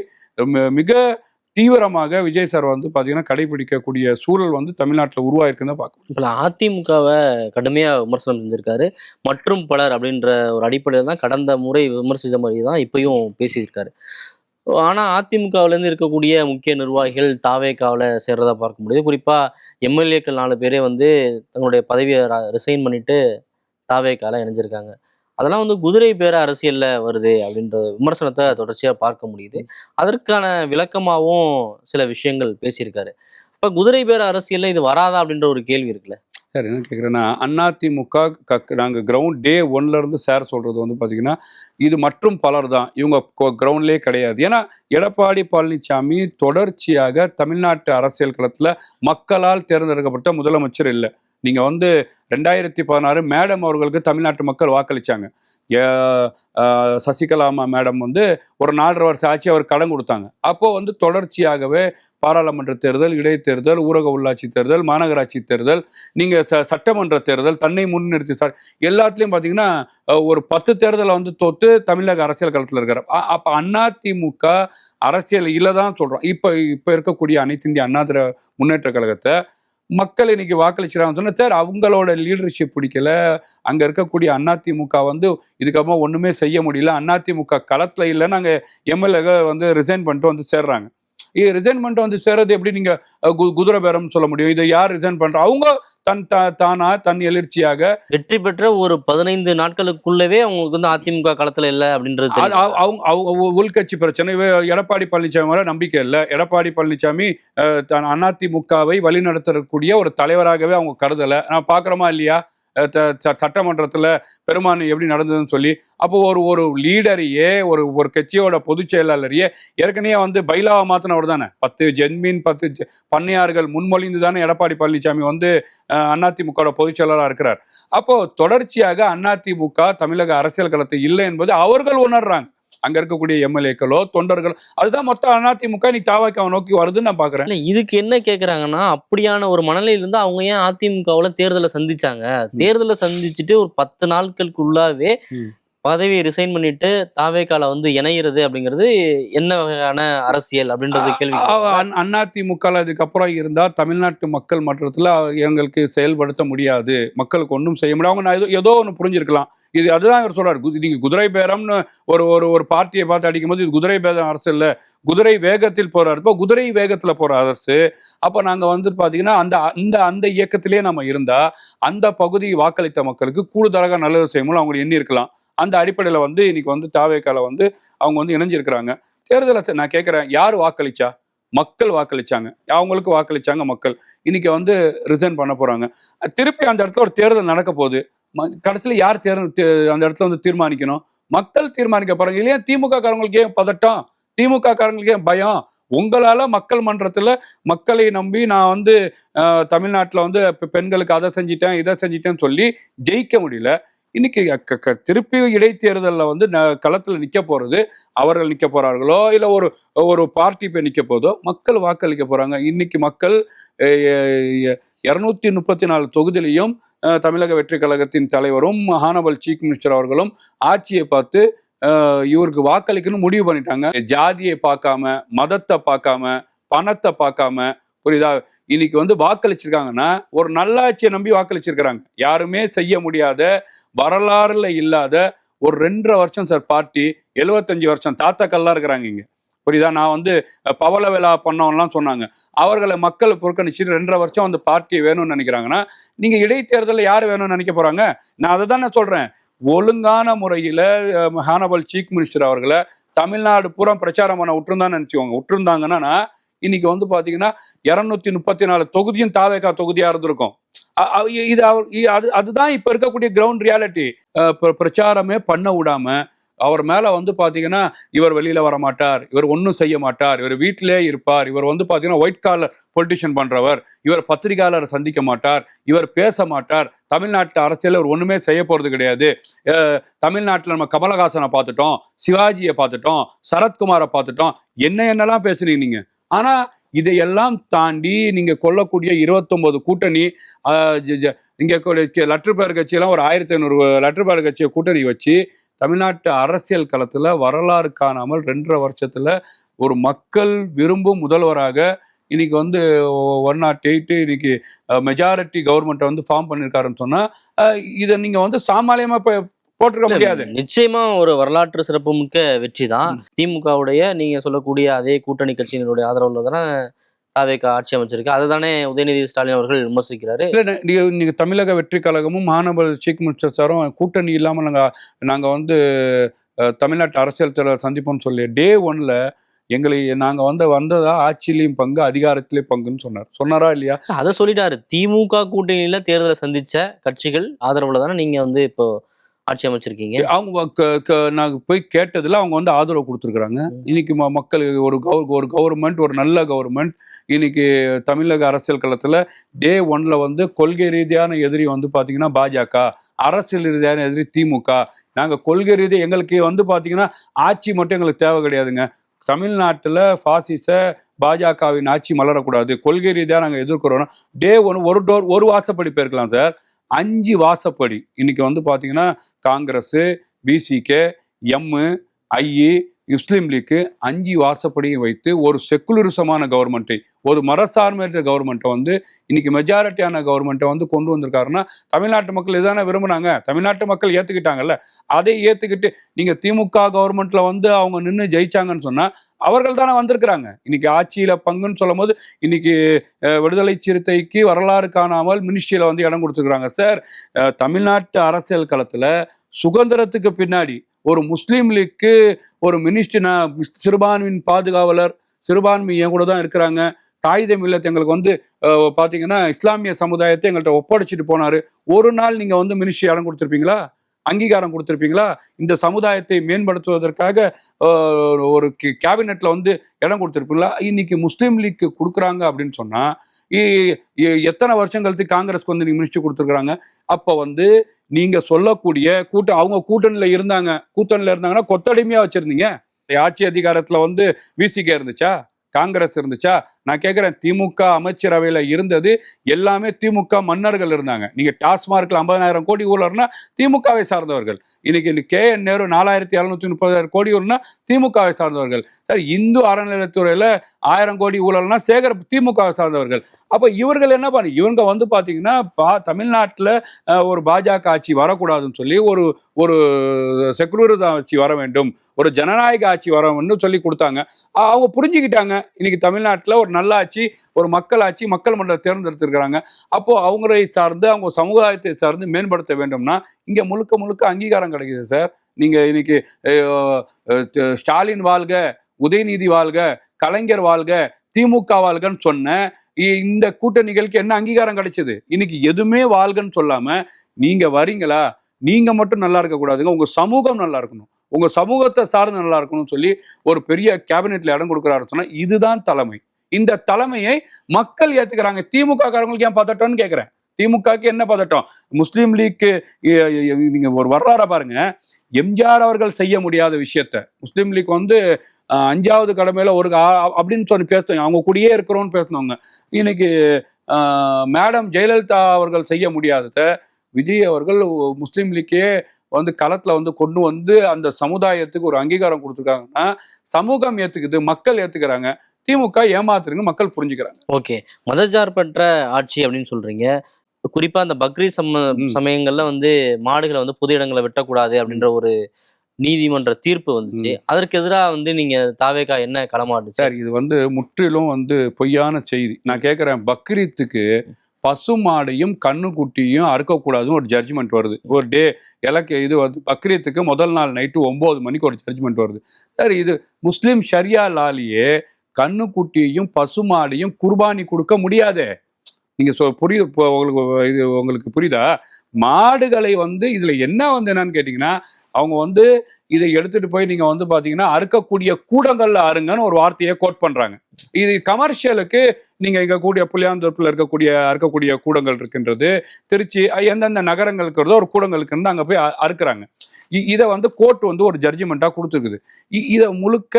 மிக தீவிரமாக விஜய் சார் வந்து பார்த்தீங்கன்னா கடைபிடிக்கக்கூடிய சூழல் வந்து தமிழ்நாட்டில் உருவாயிருக்குன்னு தான் பார்க்கணும். இப்ப அதிமுகவை கடுமையா விமர்சனம் செஞ்சிருக்காரு. மற்றும் பலர் அப்படின்ற ஒரு அடிப்படையில் தான் கடந்த முறை விமர்சித்த மாதிரி தான் இப்பயும் பேசியிருக்காரு. ஆனா அதிமுகவிலேருந்து இருக்கக்கூடிய முக்கிய நிர்வாகிகள் தாவேகாவில் சேர்றதா பார்க்க முடியுது. குறிப்பா எம்எல்ஏக்கள் 4 பேரே வந்து தங்களுடைய பதவியை ரிசைன் பண்ணிட்டு தாவேகால இணைஞ்சிருக்காங்க. அதெல்லாம் வந்து குதிரை பேர அரசியல்ல வருது அப்படின்ற விமர்சனத்தை தொடர்ச்சியா பார்க்க முடியுது. அதற்கான விளக்கமாவும் சில விஷயங்கள் பேசியிருக்காரு. இப்ப குதிரை பேர அரசியல்ல இது வராதா அப்படின்ற ஒரு கேள்வி இருக்குல்ல. சார் என்ன கேட்குறேன்னா, அதிமுக நாங்கள் கிரவுண்ட் டே 1ல இருந்து சார் சொல்றது வந்து பார்த்தீங்கன்னா, இது மற்றும் பலர் தான். இவங்க கிரவுண்ட்லேயே கிடையாது. ஏன்னா எடப்பாடி பழனிசாமி தொடர்ச்சியாக தமிழ்நாட்டு அரசியல் களத்தில் மக்களால் தேர்ந்தெடுக்கப்பட்ட முதலமைச்சர் இல்லை. நீங்க வந்து 2016 மேடம் அவர்களுக்கு தமிழ்நாட்டு மக்கள் வாக்களிச்சாங்க. சசிகலா மேடம் வந்து ஒரு 4.5 வருஷம் ஆட்சி அவர் கடன் கொடுத்தாங்க. அப்போ வந்து தொடர்ச்சியாகவே பாராளுமன்ற தேர்தல், இடைத்தேர்தல், ஊரக உள்ளாட்சி தேர்தல், மாநகராட்சி தேர்தல், நீங்க சட்டமன்ற தேர்தல், தன்னை முன்னிறுத்தி எல்லாத்துலயும் பாத்தீங்கன்னா ஒரு 10 தேர்தலை வந்து தோத்து தமிழக அரசியல் களத்தில் இருக்காரு. அப்ப அதிமுக அரசியல் இல்லதான் சொல்றோம். இப்ப இருக்கக்கூடிய அனைத்து இந்திய அண்ணா முன்னேற்ற கழகத்தை மக்கள் இன்னைக்கு வாக்களிச்சுறாங்க சொன்னா, சார் அவங்களோட லீடர்ஷிப் பிடிக்கல, அங்க இருக்கக்கூடிய அதிமுக வந்து இதுக்கப்புறமா ஒண்ணுமே செய்ய முடியல, அதிமுக களத்துல இல்லை, நாங்க எம்எல்ஏ வந்து ரிசைன் பண்ணிட்டு வந்து சேர்றாங்க. இது ரிசைன் பண்ணிட்டு வந்து சேர்றது எப்படி நீங்க குதிரை பேரம் சொல்ல முடியும்? இதை யார் ரிசைன் பண்றா? அவங்க தன் எழுச்சியாக வெற்றி பெற்ற ஒரு 15 நாட்களுக்குள்ளவே அவங்களுக்கு வந்து அதிமுக களத்துல இல்லை அப்படின்றது அவங்க உள்கட்சி பிரச்சனை. எடப்பாடி பழனிசாமி மேல நம்பிக்கை இல்லை. எடப்பாடி பழனிசாமி அதிமுகவை வழிநடத்தக்கூடிய ஒரு தலைவராகவே அவங்க கருதலை. நான் பாக்குறோமா இல்லையா சட்டமன்றத்துல பெரும்பான்மை எப்படி நடந்ததுன்னு சொல்லி. அப்போ ஒரு லீடரையே ஒரு கட்சியோட பொதுச் செயலாளரையே ஏற்கனவே வந்து பைலாவை மாத்தினவர் தானே. 10 ஜென்மீன் 10 பண்ணையார்கள் முன்மொழிந்து தானே எடப்பாடி பழனிசாமி வந்து அதிமுக பொதுச் செயலாளராக இருக்கிறார். அப்போ தொடர்ச்சியாக அதிமுக தமிழக அரசியல் களத்தை இல்லை என்பது அவர்கள் உணர்றாங்க. அங்க இருக்கக்கூடிய எம்எல்ஏக்களோ தொண்டர்களோ, அதுதான் மொத்தம் அதிமுக இன்னைக்கு தாவாக்காவை நோக்கி வருதுன்னு நான் பாக்குறேன். இதுக்கு என்ன கேக்குறாங்கன்னா, அப்படியான ஒரு மனநிலையில இருந்து அவங்க ஏன் அதிமுகவுல தேர்தலை சந்திச்சாங்க? தேர்தலை சந்திச்சுட்டு ஒரு 10 நாட்களுக்குள்ளாவே பதவியை ரிசைன் பண்ணிட்டு தாவேகால வந்து இணையிறது அப்படிங்கிறது என்ன வகையான அரசியல் அப்படின்றது கேள்வி. அதிமுக இதுக்கப்புறம் இருந்தா தமிழ்நாட்டு மக்கள் மன்றத்துல எங்களுக்கு செயல்படுத்த முடியாது, மக்களுக்கு ஒன்றும் செய்ய முடியாது. அவங்க ஏதோ ஒன்று புரிஞ்சிருக்கலாம். இது அதுதான் இவர் சொல்றாரு. நீங்க குதிரை பேரம்னு ஒரு பார்ட்டியை பார்த்து அடிக்கும் போது இது குதிரை பேரம் அரசு இல்ல, குதிரை வேகத்தில் போறாரு. இப்போ குதிரை வேகத்துல போற அரசு. அப்ப நாங்க வந்து பாத்தீங்கன்னா அந்த இயக்கத்திலேயே நம்ம இருந்தா அந்த பகுதி வாக்களித்த மக்களுக்கு கூடுதலாக நல்லது செய்யணும் அவங்க எண்ணி இருக்கலாம். அந்த அடிப்படையில வந்து இன்னைக்கு வந்து தாவேகால வந்து அவங்க வந்து இணைஞ்சிருக்கிறாங்க. தேர்தலை நான் கேட்கிறேன், யார் வாக்களிச்சா? மக்கள் வாக்களிச்சாங்க. அவங்களுக்கு வாக்களிச்சாங்க மக்கள். இன்னைக்கு வந்து ரிசைன் பண்ண போறாங்க. திருப்பி அந்த இடத்துல ஒரு தேர்தல் நடக்க போகுது. கடைசியில் யார் அந்த இடத்துல வந்து தீர்மானிக்கணும்? மக்கள் தீர்மானிக்க போறாங்க இல்லையா? திமுக காரங்களுக்கு ஏன் பதட்டம்? திமுக காரங்களுக்கு ஏன் பயம்? உங்களால மக்கள் மன்றத்துல மக்களை நம்பி நான் வந்து தமிழ்நாட்டில் வந்து பெண்களுக்கு அதை செஞ்சிட்டேன் இதை செஞ்சிட்டேன்னு சொல்லி ஜெயிக்க முடியல. இன்னைக்கு திருப்பி இடைத்தேர்தலில் வந்து களத்தில் நிற்க போறது அவர்கள் நிற்க போறார்களோ இல்லை ஒரு பார்ட்டி போய் நிற்க போதோ மக்கள் வாக்களிக்க போறாங்க. இன்னைக்கு மக்கள் 234 தொகுதியிலையும் தமிழக வெற்றி கழகத்தின் தலைவரும் ஹானபல் சீஃப் மினிஸ்டர் அவர்களும் ஆட்சியை பார்த்து இவருக்கு வாக்களிக்கணும்னு முடிவு பண்ணிட்டாங்க. ஜாதியை பார்க்காம, மதத்தை பார்க்காம, பணத்தை பார்க்காம, புரியுதா? இன்னைக்கு வந்து வாக்களிச்சிருக்காங்கன்னா ஒரு நல்லாட்சியை நம்பி வாக்களிச்சிருக்கிறாங்க. யாருமே செய்ய முடியாத, வரலாறுல இல்லாத ஒரு 2.5 வருஷம் சார் பார்ட்டி, 75 வருஷம் தாத்தாக்கள்லாம் இருக்கிறாங்க இங்க, புரியுதா? நான் வந்து பவள விழா பண்ணவன்லாம் சொன்னாங்க. அவர்களை மக்கள் புறக்கணிச்சுட்டு 2.5 வருஷம் அந்த பார்ட்டி வேணும்னு நினைக்கிறாங்கன்னா நீங்க இடைத்தேர்தலில் யார் வேணும்னு நினைக்க போறாங்க? நான் அதை தான் நான் சொல்றேன். ஒழுங்கான முறையில ஹானபல் சீஃப் மினிஸ்டர் அவர்களை தமிழ்நாடு பூரா பிரச்சாரம் பண்ண விட்டுருந்தான்னு நினைச்சுக்கோங்க. விட்டுருந்தாங்கன்னா இன்னைக்கு வந்து பாத்தீங்கன்னா 234 தொகுதியும் தாவேகா தொகுதியா இருந்திருக்கும். அதுதான் இப்ப இருக்கக்கூடிய கிரவுண்ட் ரியாலிட்டி. பிரச்சாரமே பண்ண விடாம அவர் மேல வந்து பாத்தீங்கன்னா இவர் வெளியில வர மாட்டார், இவர் ஒன்றும் செய்ய மாட்டார், இவர் வீட்டிலே இருப்பார், இவர் வந்து பாத்தீங்கன்னா ஒயிட் காலர் பொலிட்டிஷியன் பண்றவர், இவர் பத்திரிகையாளரை சந்திக்க மாட்டார், இவர் பேச மாட்டார், தமிழ்நாட்டு அரசியல் அவர் ஒண்ணுமே செய்ய போறது கிடையாது. தமிழ்நாட்டில் நம்ம கமலஹாசனை பார்த்துட்டோம், சிவாஜியை பார்த்துட்டோம், சரத்குமாரை பார்த்துட்டோம், என்னெல்லாம் பேசுறீங்க நீங்க. ஆனா இதையெல்லாம் தாண்டி நீங்க கொள்ளக்கூடிய 29 கூட்டணி, நீங்க லெட்டர் பேர் கட்சியெல்லாம் ஒரு 1500 லெட்டர் பேர் கட்சியை கூட்டணி வச்சு தமிழ்நாட்டு அரசியல் களத்துல வரலாறு காணாமல் 2.5 வருஷத்துல ஒரு மக்கள் விரும்பும் முதல்வராக இன்னைக்கு வந்து 108 இன்னைக்கு மெஜாரிட்டி கவர்மெண்ட்டை வந்து ஃபார்ம் பண்ணியிருக்காருன்னு சொன்னா இதை நீங்க வந்து சாமானியமா போட்டிருக்க முடியாது. நிச்சயமா ஒரு வரலாற்று சிறப்புமிக்க வெற்றி தான். திமுகவுடைய நீங்க சொல்லக்கூடிய அதே கூட்டணி கட்சியினுடைய ஆதரவுல தானே தாவேகா ஆட்சி அமைச்சிருக்கு. அதை தானே உதயநிதி ஸ்டாலின் அவர்கள் விமர்சிக்கிறாரு. இல்லை நீங்க தமிழக வெற்றி கழகமும் மாணவர் சீஃப் மினிஸ்டர் சாரும் கூட்டணி இல்லாமல் நாங்க வந்து தமிழ்நாட்டு அரசியல் தலைவர் சந்திப்போம்னு சொல்லி டே 1ல எங்களை நாங்க வந்ததா ஆட்சியிலையும் பங்கு அதிகாரத்திலேயும் பங்குன்னு சொன்னாரா இல்லையா? அதை சொல்லிட்டாரு. திமுக கூட்டணியில தேர்தலை சந்திச்ச கட்சிகள் ஆதரவுல தானே நீங்க வந்து இப்போ ஆட்சி அமைச்சிருக்கீங்க. அவங்க நாங்க போய் கேட்டதுல அவங்க வந்து ஆதரவு கொடுத்துருக்குறாங்க. இன்னைக்கு மக்கள் ஒரு கவர்மெண்ட், ஒரு நல்ல கவர்மெண்ட் இன்னைக்கு தமிழக அரசியல் களத்துல டே 1ல வந்து கொள்கை ரீதியான எதிரி வந்து பாத்தீங்கன்னா பாஜக, அரசியல் ரீதியான எதிரி திமுக. நாங்க கொள்கை ரீதியா எங்களுக்கு வந்து பாத்தீங்கன்னா ஆட்சி மட்டும் எங்களுக்கு தேவை கிடையாதுங்க. தமிழ்நாட்டுல பாசிச பாஜகவின் ஆட்சி மலரக்கூடாது, கொள்கை ரீதியா நாங்க எதிர்க்கிறோம். டே 1 ஒரு வாசப்படி போயிருக்கலாம் சார். 5 வாசப்படி இன்னைக்கு வந்து பாத்தீங்கன்னா காங்கிரஸ், பிசிகே, எம், ஐ, முஸ்லீம் லீக்கு 5 வாசப்படியும் வைத்து ஒரு செக்குலரிசமான கவர்மெண்ட்டை, ஒரு மரசார்பற்ற கவர்மெண்ட்டை வந்து இன்னைக்கு மெஜாரிட்டியான கவர்மெண்ட்டை வந்து கொண்டு வந்திருக்காருன்னா தமிழ்நாட்டு மக்கள் இதுதானே விரும்புனாங்க. தமிழ்நாட்டு மக்கள் ஏத்துக்கிட்டாங்கல்ல. அதை ஏத்துக்கிட்டு நீங்க திமுக கவர்மெண்ட்ல வந்து அவங்க நின்று ஜெயிச்சாங்கன்னு சொன்னா அவர்கள் தானே வந்திருக்கிறாங்க. இன்னைக்கு ஆட்சியில பங்குன்னு சொல்லும் போது இன்னைக்கு விடுதலை சிறுத்தைக்கு வரலாறு காணாமல் மினிஸ்ட்ரியில வந்து இடம் கொடுத்துருக்காங்க சார். தமிழ்நாட்டு அரசியல் களத்துல சுதந்திரத்துக்கு பின்னாடி ஒரு முஸ்லீம் லீக்கு ஒரு மினிஸ்ட்ரி, சிறுபான்மையின் பாதுகாவலர், சிறுபான்மை என் கூட தான் இருக்கிறாங்க, காயிதே மில்லத் எங்களுக்கு வந்து பாத்தீங்கன்னா இஸ்லாமிய சமுதாயத்தை எங்கள்கிட்ட ஒப்படைச்சிட்டு போனாரு. ஒரு நாள் நீங்க வந்து மினிஸ்ட்ரி இடம் கொடுத்துருப்பீங்களா? அங்கீகாரம் கொடுத்துருப்பீங்களா? இந்த சமுதாயத்தை மேம்படுத்துவதற்காக ஒரு கேபினெட்ல வந்து இடம் கொடுத்துருப்பீங்களா? இன்னைக்கு முஸ்லீம் லீக் கொடுக்குறாங்க அப்படின்னு சொன்னா எத்தனை வருஷம் கழித்து காங்கிரஸ்க்கு வந்து நீங்க மினிஸ்ட்ரி கொடுத்துருக்குறாங்க. அப்ப வந்து நீங்க சொல்லக்கூடிய அவங்க கூட்டணியில இருந்தாங்கன்னா கொத்தடிமையா வச்சிருந்தீங்க. ஆட்சி அதிகாரத்துல வந்து விசிகே இருந்துச்சா, காங்கிரஸ் இருந்துச்சா? நான் கேட்கிறேன், திமுக அமைச்சரவையில இருந்தது எல்லாமே திமுக மன்னர்கள் இருந்தாங்க. நீங்க டாஸ்மார்க்ல 50,000 கோடி ஊழல்னா திமுகவை சார்ந்தவர்கள். இன்னைக்கு KN நேரு 4,730 கோடி ஊழல்னா திமுகவை சார்ந்தவர்கள். இந்து அறநிலையத்துறையில 1000 கோடி ஊழல்னா சேகர் திமுகவை சார்ந்தவர்கள். அப்ப இவர்கள் என்ன பண்ணி இவங்க வந்து பாத்தீங்கன்னா தமிழ்நாட்டுல ஒரு பாஜக ஆட்சி வரக்கூடாதுன்னு சொல்லி ஒரு செக்குலரிசம் ஆட்சி வர வேண்டும், ஒரு ஜனநாயக ஆட்சி வர வேண்டும் சொல்லி கொடுத்தாங்க. அவங்க புரிஞ்சுக்கிட்டாங்க. இன்னைக்கு தமிழ்நாட்டுல ஒரு நல்ல ஆட்சி, ஒரு மக்கள் ஆட்சி, மக்கள் மன்றத்தை தேர்ந்தெடுத்திருக்கிறாங்க. அப்போ அவங்களை சார்ந்து அவங்க சமுதாயத்தை சார்ந்து மேம்படுத்த வேண்டும்னா இங்க முழுக்க முழுக்க அங்கீகாரம் கிடைக்குது சார். நீங்க இன்னைக்கு ஸ்டாலின் வாழ்க, உதயநிதி வாழ்க, கலைஞர் வாழ்க, திமுக வாழ்கன்னு சொன்ன இந்த கூட்டணிகளுக்கு என்ன அங்கீகாரம் கிடைச்சது? இன்னைக்கு எதுவுமே வாழ்கன்னு சொல்லாம நீங்க வரீங்களா, நீங்க மட்டும் நல்லா இருக்க கூடாதுங்க, உங்க சமூகம் நல்லா இருக்கணும், உங்க சமூகத்தை சார்ந்து நல்லா இருக்கணும்னு சொல்லி ஒரு பெரிய கேபினெட்ல இடம் கொடுக்குறாரு சொன்னா இதுதான் தலைமை. இந்த தலைமையை மக்கள் ஏத்துக்கிறாங்க. திமுக காரங்களுக்கு ஏன் பதட்டம்னு கேட்கிறேன். திமுகக்கு என்ன பதட்டம்? முஸ்லீம் லீக்கு நீங்க ஒரு வரலாறு பாருங்க. எம்ஜிஆர் அவர்கள் செய்ய முடியாத விஷயத்த முஸ்லீம் லீக் வந்து 5வது கடமையில ஒரு அப்படின்னு சொல்லி பேசுவாங்க. அவங்க கூடயே இருக்கிறோம்னு பேசினவங்க. இன்னைக்கு மேடம் ஜெயலலிதா அவர்கள் செய்ய முடியாதத விஜய் அவர்கள் முஸ்லீம் லீக்கே வந்து களத்துல வந்து கொண்டு வந்து அந்த சமுதாயத்துக்கு ஒரு அங்கீகாரம் கொடுத்துருக்காங்கன்னா சமூகம் ஏத்துக்குது, மக்கள் ஏத்துக்கிறாங்க. திமுக ஏமாத்துறீங்க, மக்கள் புரிஞ்சுக்கிறாங்க. ஓகே, மதச்சார்பற்ற ஆட்சி அப்படின்னு சொல்றீங்க. குறிப்பா அந்த பக்ரீத் சமயங்கள்ல வந்து மாடுகளை வந்து பொது இடங்களை வெட்டக்கூடாது அப்படின்ற ஒரு நீதிமன்ற தீர்ப்பு வந்துச்சு. அதற்கு எதிராக வந்து நீங்க தாவேகா என்ன களமாடுச்சு? சார், இது வந்து முற்றிலும் வந்து பொய்யான செய்தி. நான் கேட்கிறேன், பக்ரீத்துக்கு பசுமாடையும் கண்ணுக்குட்டியும் அறுக்கக்கூடாதுன்னு ஒரு ஜட்ஜ்மெண்ட் வருது. ஒரு டே இது வந்து பக்ரீத்துக்கு முதல் நாள் நைட்டு 9 மணிக்கு ஒரு ஜட்ஜ்மெண்ட் வருது. சார், இது முஸ்லீம் ஷரியா லாலியே கண்ணுக்குட்டியையும் பசுமாடையும் குர்பானி கொடுக்க முடியாது. நீங்க உங்களுக்கு புரியுதா? மாடுகளை வந்து இதுல என்ன வந்து என்னன்னு கேட்டீங்கன்னா, அவங்க வந்து இதை எடுத்துட்டு போய் நீங்க வந்து பாத்தீங்கன்னா அறுக்கக்கூடிய கூடங்கள்ல அருங்கன்னு ஒரு வார்த்தையை கோட் பண்றாங்க. இது கமர்ஷியலுக்கு நீங்க இங்க கூடிய புளியாந்தோப்புல அறுக்கக்கூடிய கூடங்கள் இருக்கின்றது. திருச்சி எந்தெந்த நகரங்கள் இருக்கிறதோ ஒரு கூடங்களுக்கு இருந்து அங்க போய் அறுக்குறாங்க. இதை வந்து கோர்ட் வந்து ஒரு ஜட்ஜ்மெண்டா கொடுத்துருக்குது. இதை முழுக்க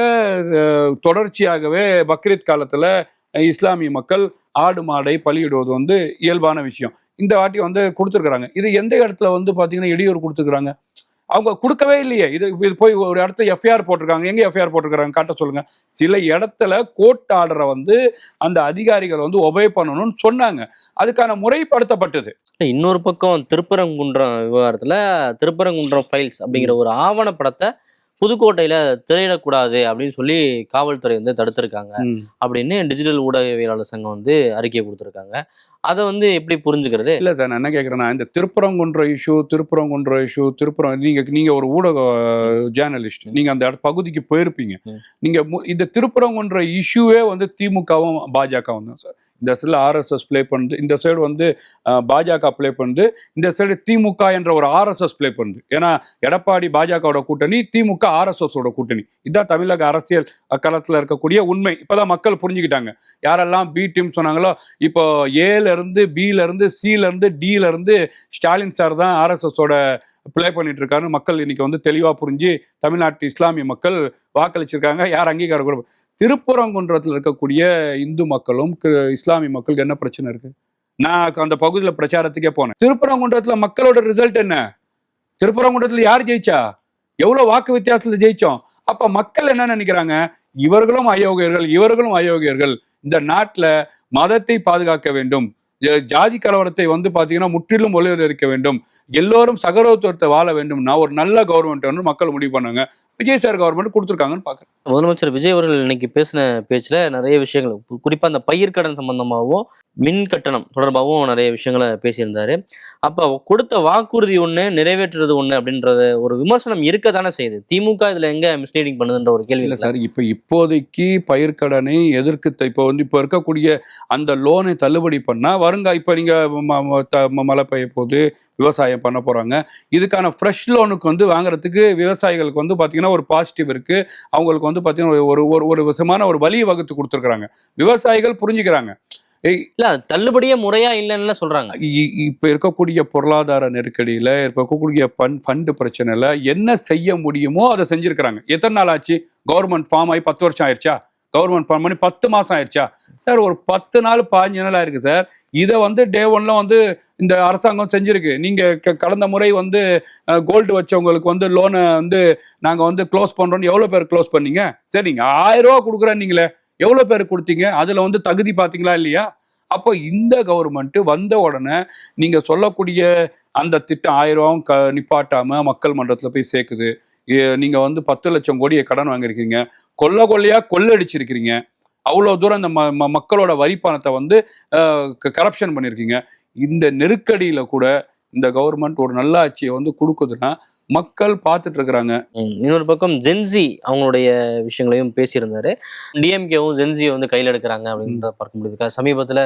தொடர்ச்சியாகவே பக்ரீத் காலத்துல இஸ்லாமிய மக்கள் ஆடு மாடை பலியிடுவது வந்து இயல்பான விஷயம். இந்த வாட்டி வந்து கொடுத்துருக்குறாங்க. இது எந்த இடத்துல வந்து பாத்தீங்கன்னா இடையூறு கொடுத்துருக்குறாங்க? அவங்க கொடுக்கவே இல்லையே. இது போய் ஒரு இடத்துல எஃப்ஐஆர் போட்டிருக்காங்க. எங்க எஃப்ஐஆர் போட்டிருக்காங்க காட்ட சொல்லுங்க. சில இடத்துல கோர்ட் ஆர்டரை வந்து அந்த அதிகாரிகள் வந்து ஒபே பண்ணணும்னு சொன்னாங்க. அதுக்கான முறைப்படுத்தப்பட்டது. இன்னொரு பக்கம் திருப்பரங்குன்றம் விவகாரத்துல திருப்பரங்குன்றம் ஃபைல்ஸ் அப்படிங்கிற ஒரு ஆவணப்படத்தை புதுக்கோட்டையில திரையிடக்கூடாது அப்படின்னு சொல்லி காவல்துறை வந்து தடுத்திருக்காங்க அப்படின்னு டிஜிட்டல் ஊடகவியலாளர் சங்கம் வந்து அறிக்கை கொடுத்திருக்காங்க. அதை வந்து எப்படி புரிஞ்சுக்கிறது? இல்ல சார், நான் என்ன கேட்கறேன்னா, இந்த திருப்பரங்குன்றம் திருப்புறம் நீங்க ஒரு ஊடக ஜேர்னலிஸ்ட், நீங்க அந்த பகுதிக்கு போயிருப்பீங்க. நீங்க இந்த திருப்பரங்குன்ற இஷ்யூவே வந்து திமுகவும் பாஜகவும் தான் சார். இந்த சைடில் ஆர்எஸ்எஸ் ப்ளே பண்ணுது, இந்த சைடு வந்து பாஜக ப்ளே பண்ணுது, இந்த சைடு திமுக என்ற ஒரு ஆர்எஸ்எஸ் ப்ளே பண்ணுது. ஏன்னா எடப்பாடி பாஜகவோட கூட்டணி, திமுக ஆர்எஸ்எஸோட கூட்டணி. இதுதான் தமிழக அரசியல் களத்தில் இருக்கக்கூடிய உண்மை. இப்போதான் மக்கள் புரிஞ்சுக்கிட்டாங்க. யாரெல்லாம் பி டீம் சொன்னாங்களோ, இப்போ ஏல இருந்து பில இருந்து சில இருந்து டில இருந்து ஸ்டாலின் சார் தான் ஆர்எஸ்எஸோட பிளே பண்ணிட்டு இருக்காரு. மக்கள் இன்னைக்கு வந்து தெளிவா புரிஞ்சு தமிழ்நாட்டு இஸ்லாமிய மக்கள் வாக்களிச்சிருக்காங்க. யார் அங்கீகாரம் கூட. திருப்பரங்குன்றத்தில் இருக்கக்கூடிய இந்து மக்களும் இஸ்லாமிய மக்களுக்கு என்ன பிரச்சனை இருக்கு? நான் அந்த பகுதியில் பிரச்சாரத்துக்கே போனேன். திருப்பரங்குன்றத்தில் மக்களோட ரிசல்ட் என்ன? திருப்பரங்குன்றத்தில் யார் ஜெயிச்சா? எவ்வளவு வாக்கு வித்தியாசத்துல ஜெயிச்சோம்? அப்ப மக்கள் என்ன நினைக்கிறாங்க? இவர்களும் அயோக்கியர்கள். இந்த நாட்டுல மதத்தை பாதுகாக்க வேண்டும், ஜாதி கலவரத்தை வந்து பாத்தீங்கன்னா முற்றிலும் ஒளிவரிக்க வேண்டும், எல்லோரும் சகோதரத்துவத்தை வாழ வேண்டும். நான் ஒரு நல்ல கவர்மெண்ட் மக்கள் முடிவு பண்ணாங்க. விஜய் சார் கவர்மெண்ட் கொடுத்துருக்காங்கன்னு பாக்குறேன். முதலமைச்சர் விஜய் அவர்கள் இன்னைக்கு பேசின பேச்சுல நிறைய விஷயங்கள், குறிப்பா அந்த பயிர்க்கடன் சம்பந்தமாகவும் மின் கட்டணம் தொடர்பாகவும் நிறைய விஷயங்களை பேசியிருந்தாரு. அப்ப கொடுத்த வாக்குறுதி ஒண்ணு, நிறைவேற்றுறது ஒண்ணு அப்படின்றது ஒரு விமர்சனம் இருக்க தானே செய்யுது. திமுக இதுல எங்க மிஸ்லீடிங் பண்ணுதுன்ற ஒரு கேள்வி இல்லை சார். இப்போதைக்கு பயிர்க்கடனை எதிர்க்கு இப்போ இருக்கக்கூடிய அந்த லோனை தள்ளுபடி பண்ணா வருங்க. இப்போ நீங்க மழை பெய்ய போது விவசாயம் பண்ண போறாங்க. இதுக்கான ஃப்ரெஷ் லோனுக்கு வந்து வாங்குறதுக்கு விவசாயிகளுக்கு வந்து பாத்தீங்கன்னா ஒரு பாசிட்டிவ் இருக்கு. அவங்களுக்கு வந்து பாத்தீங்கன்னா ஒரு விதமான ஒரு வழியை வகுத்து கொடுத்துருக்காங்க. விவசாயிகள் புரிஞ்சுக்கிறாங்க. இல்ல தள்ளுபடியே முறையா இல்லைன்னு சொல்றாங்க. இப்ப இருக்கக்கூடிய பொருளாதார நெருக்கடியில இருக்கக்கூடிய ஃபண்ட் பிரச்சனைல என்ன செய்ய முடியுமோ அதை செஞ்சிருக்கிறாங்க. எத்தனை நாள் ஆச்சு கவர்மெண்ட் ஃபார்ம் ஆகி? 10 வருஷம் ஆயிடுச்சா? கவர்மெண்ட் ஃபார்ம் பண்ணி 10 மாசம் ஆயிடுச்சா சார்? ஒரு 10 நாள் 15 நாள் ஆயிருக்கு சார். இதை வந்து டே ஒன்ல வந்து இந்த அரசாங்கம் செஞ்சிருக்கு. நீங்க கடந்த முறை வந்து கோல்டு வச்சவங்களுக்கு வந்து லோனை வந்து நாங்க வந்து க்ளோஸ் பண்றோம்னு எவ்வளவு பேர் க்ளோஸ் பண்ணீங்க? சரி, நீங்க 1000 ரூபா கொடுக்குறேன் நீங்களே, எவ்வளவு பேர் கொடுத்தீங்க? அதுல வந்து தகுதி பாத்தீங்களா இல்லையா? அப்போ இந்த கவர்மெண்ட் வந்த உடனே நீங்க சொல்லக்கூடிய அந்த திட்டம் 1000 ரூபாவும் நிப்பாட்டாம மக்கள் மன்றத்துல போய் சேர்க்குது. நீங்க வந்து 10 லட்சம் கோடியை கடன் வாங்கியிருக்கீங்க, கொள்ளையா கொள்ளடிச்சிருக்கிறீங்க. அவ்வளவு தூரம் இந்த மக்களோட வரி பணத்தை வந்து கரப்ஷன் பண்ணியிருக்கீங்க. இந்த நெருக்கடியில கூட இந்த கவர்மெண்ட் ஒரு நல்ல ஆட்சியை வந்து கொடுக்குதுன்னா மக்கள் பார்த்துட்டு இருக்கிறாங்க. இன்னொரு பக்கம் ஜென்சி அவங்களுடைய விஷயங்களையும் பேசியிருந்தாரு. டிஎம்கேவும் ஜென்சியை வந்து கையில் எடுக்கிறாங்க அப்படின்றத பார்க்க முடியுது. சமீபத்துல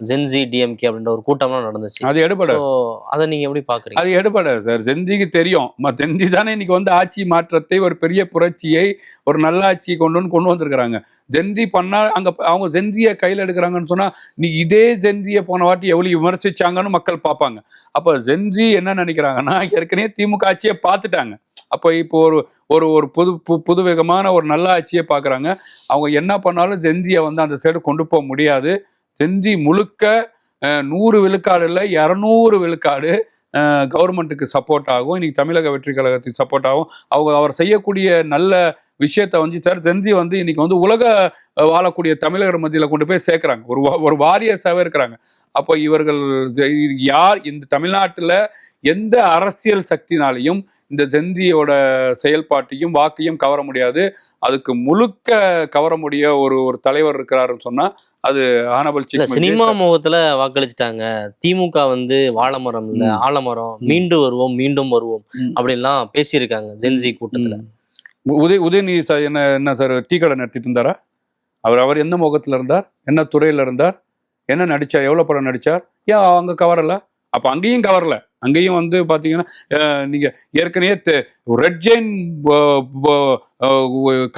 ஜென்சி டிஎம்கே அப்படின்ற ஒரு கூட்டம்லாம் நடந்துச்சு. அது எடுபட. அதை நீங்க எப்படி பாக்குறீங்க? அது எடுபட சார். ஜென்சிக்கு தெரியும். ஜென்சி தானே இன்னைக்கு வந்து ஆட்சி மாற்றத்தை, ஒரு பெரிய புரட்சியை, ஒரு நல்ல ஆட்சி கொண்டு வந்திருக்கிறாங்க. ஜென்சி பண்ணா அங்க அவங்க ஜென்சியை கையில் எடுக்கிறாங்கன்னு சொன்னா நீ இதே ஜென்சியை போன வாட்டி எவ்வளவு விமர்சிச்சாங்கன்னு மக்கள் பார்ப்பாங்க. அப்ப ஜென்சி என்ன நினைக்கிறாங்கன்னா, ஏற்கனவே திமுக ஆட்சியை பார்த்துட்டாங்க. அப்போ இப்போ ஒரு புதுவிதமான ஒரு நல்ல ஆட்சியை பார்க்குறாங்க. அவங்க என்ன பண்ணாலும் ஜென்சியை வந்து அந்த சைடு கொண்டு போக முடியாது. ஜென்சி முழுக்க 100 விழுக்காடு இல்லை, 200 விழுக்காடு கவர்மெண்ட்டுக்கு சப்போர்ட் ஆகும். இன்னைக்கு தமிழக வெற்றி கழகத்துக்கு சப்போர்ட் ஆகும். அவர் செய்யக்கூடிய நல்ல விஷயத்த வந்து சார் ஜென்சி வந்து இன்னைக்கு வந்து உலக வாழக்கூடிய தமிழகர் மத்தியில் கொண்டு போய் சேர்க்குறாங்க. ஒரு வாரியர்ஸாகவே இருக்கிறாங்க. அப்போ இவர்கள் யார் இந்த தமிழ்நாட்டில் எந்த அரசியல் சக்தினாலையும் இந்த ஜென்சியோட செயல்பாட்டையும் வாக்கையும் கவர முடியாது. அதுக்கு முழுக்க கவர முடிய ஒரு தலைவர் இருக்கிறாருன்னு சொன்னா அது ஆனபல். சினிமா முகத்துல வாக்களிச்சுட்டாங்க. திமுக வந்து வாழைமரம் இல்ல ஆலமரம், மீண்டும் வருவோம் அப்படின்லாம் பேசியிருக்காங்க ஜென்சி கூட்டத்துல. உதயநிதி சார் என்ன சார் டீ கடை நடத்திட்டு இருந்தாரா? அவர் எந்த முகத்துல இருந்தார்? என்ன துறையில இருந்தார்? என்ன நடிச்சார்? எவ்வளவு படம் நடிச்சார்? ஏன் அங்க கவரல? அப்ப அங்கேயும் கவரல. அங்கேயும் வந்து பாத்தீங்கன்னா நீங்க ஏற்கனவே ரெட் ஜெயின்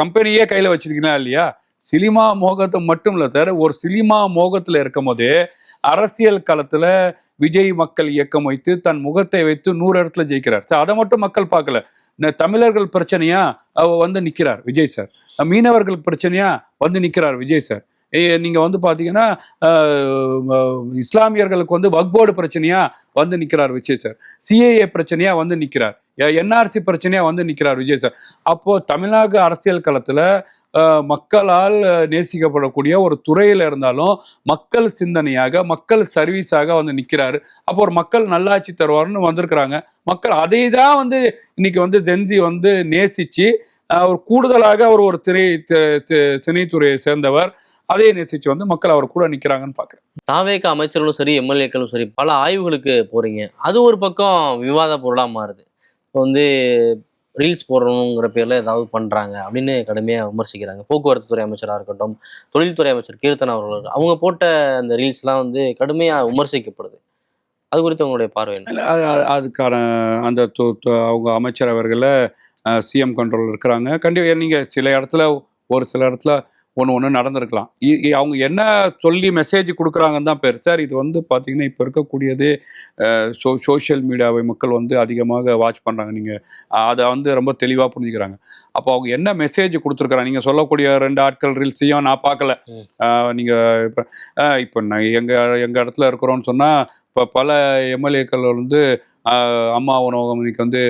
கம்பெனியே கையில வச்சிருக்கீங்களா இல்லையா? சினிமா மோகத்தை மட்டும் இல்ல சார், ஒரு சினிமா மோகத்துல இருக்கும் போதே அரசியல் களத்துல விஜய் மக்கள் இயக்கம் வைத்து தன் முகத்தை வைத்து 100 இடத்துல ஜெயிக்கிறார் சார். அதை மட்டும் மக்கள் பார்க்கல. இந்த தமிழர்கள் பிரச்சனையா வந்து நிக்கிறார் விஜய் சார். மீனவர்கள் பிரச்சனையா வந்து நிக்கிறார் விஜய் சார். நீங்கள் வந்து பார்த்தீங்கன்னா இஸ்லாமியர்களுக்கு வந்து வக்ஃப் போர்டு பிரச்சனையா வந்து நிற்கிறார் விஜய் சார், சிஏஏ பிரச்சனையா வந்து நிற்கிறார், என்ஆர்சி பிரச்சனையா வந்து நிற்கிறார் விஜய் சார். அப்போ தமிழ்நாடு அரசியல் களத்தில் மக்களால் நேசிக்கப்படக்கூடிய ஒரு துறையில் இருந்தாலும் மக்கள் சிந்தனையாக மக்கள் சர்வீஸாக வந்து நிற்கிறாரு. அப்போ ஒரு மக்கள் நல்லாட்சி தருவார்னு வந்திருக்கிறாங்க. மக்கள் அதை தான் வந்து இன்னைக்கு வந்து ஜென்சி வந்து நேசிச்சு அவர் கூடுதலாக அவர் ஒரு திணைத்துறையை சேர்ந்தவர், அதே நேசிச்சு வந்து மக்கள் அவர் கூட நிற்கிறாங்கன்னு பார்க்குறேன். தாவேக அமைச்சர்களும் சரி எம்எல்ஏக்களும் சரி பல ஆய்வுகளுக்கு போறீங்க, அது ஒரு பக்கம் விவாத பொருளா மாறுது. இப்போ வந்து ரீல்ஸ் போடணுங்கிற பேர்ல ஏதாவது பண்றாங்க அப்படின்னு கடுமையா விமர்சிக்கிறாங்க. போக்குவரத்து துறை அமைச்சராக இருக்கட்டும், தொழில்துறை அமைச்சர் கீர்த்தனா அவர்கள் அவங்க போட்ட அந்த ரீல்ஸ்லாம் வந்து கடுமையா விமர்சிக்கப்படுது. அது குறித்து உங்களுடைய பார்வை என்ன? அதுக்கான அந்த அவங்க அமைச்சர் அவர்களை சிஎம் கண்ட்ரோல் இருக்கிறாங்க. கண்டிப்பாக நீங்கள் சில இடத்துல ஒரு சில இடத்துல ஒன்று நடந்திருக்கலாம். அவங்க என்ன சொல்லி மெசேஜ் கொடுக்குறாங்கன்னு தான் பேர் சார். இது வந்து பார்த்தீங்கன்னா இப்போ இருக்கக்கூடியது சோஷியல் மீடியாவை மக்கள் வந்து அதிகமாக வாட்ச் பண்ணுறாங்க. நீங்கள் அதை வந்து ரொம்ப தெளிவாக புரிஞ்சுக்கிறாங்க. அப்போ அவங்க என்ன மெசேஜ் கொடுத்துருக்குறாங்க, நீங்கள் சொல்லக்கூடிய 2 ஆட்கள் ரீல்ஸையும் நான் பார்க்கல. நீங்கள் இப்போ நான் எங்கள் இடத்துல இருக்கிறோன்னு சொன்னால் இப்போ பல எம்எல்ஏக்கள் வந்து அம்மா உணவகம் இன்னைக்கு வந்து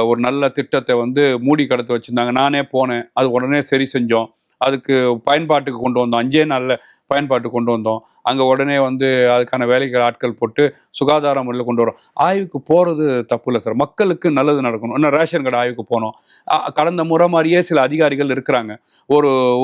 ஒரு நல்ல திட்டத்தை வந்து மூடி கடத்து வச்சுருந்தாங்க. நானே போனேன், அது உடனே சரி செஞ்சோம், அதுக்கு பயன்பாட்டுக்கு கொண்டு வந்தோம், 5 நாளில் பயன்பாட்டுக்கு கொண்டு வந்தோம். அங்கே உடனே வந்து அதுக்கான வேலைகள் ஆட்கள் போட்டு சுகாதார முறையில் கொண்டு வரோம். ஆய்வுக்கு போகிறது தப்பு இல்லை சார், மக்களுக்கு நல்லது நடக்கணும். இன்னும் ரேஷன் கடை ஆய்வுக்கு போனோம். கடந்த முறை மாதிரியே சில அதிகாரிகள் இருக்கிறாங்க.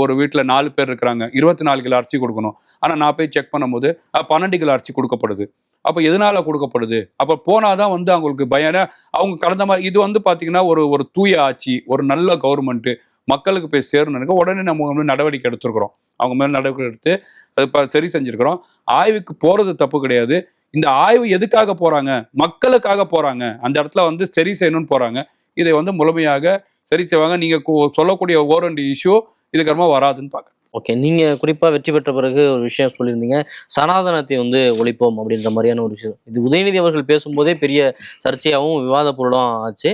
ஒரு வீட்டில் 4 பேர் இருக்கிறாங்க, 24 கிலோ அரிசி கொடுக்கணும். ஆனால் நான் போய் செக் பண்ணும்போது 12 கிலோ அரிசி கொடுக்கப்படுது. அப்போ எதனால கொடுக்கப்படுது? அப்போ போனாதான் வந்து அவங்களுக்கு பயம். அவங்க கடந்த மாதிரி இது வந்து பார்த்தீங்கன்னா ஒரு தூய ஆட்சி, ஒரு நல்ல கவர்மெண்ட்டு மக்களுக்கு போய் சேரணும் நினைக்க உடனே நம்ம வந்து நடவடிக்கை எடுத்துருக்குறோம். அவங்க மேலே நடவடிக்கை எடுத்து அது சரி செஞ்சுருக்கிறோம். ஆய்வுக்கு போகிறது தப்பு கிடையாது. இந்த ஆய்வு எதுக்காக போகிறாங்க? மக்களுக்காக போகிறாங்க. அந்த இடத்துல வந்து சரி செய்யணும்னு போகிறாங்க. இதை வந்து முழுமையாக சரி செய்வாங்க. நீங்கள் சொல்லக்கூடிய ஓரண்டு இஷ்யூ இதுக்கப்புறமா வராதுன்னு பார்க்குறேன். ஓகே, நீங்க குறிப்பா வெற்றி பெற்ற பிறகு ஒரு விஷயம் சொல்லியிருந்தீங்க, சனாதனத்தை வந்து ஒழிப்போம் அப்படின்ற மாதிரியான ஒரு விஷயம். இது உதயநிதி அவர்கள் பேசும்போதே பெரிய சர்ச்சையாகவும் விவாத பொருளும் ஆச்சு.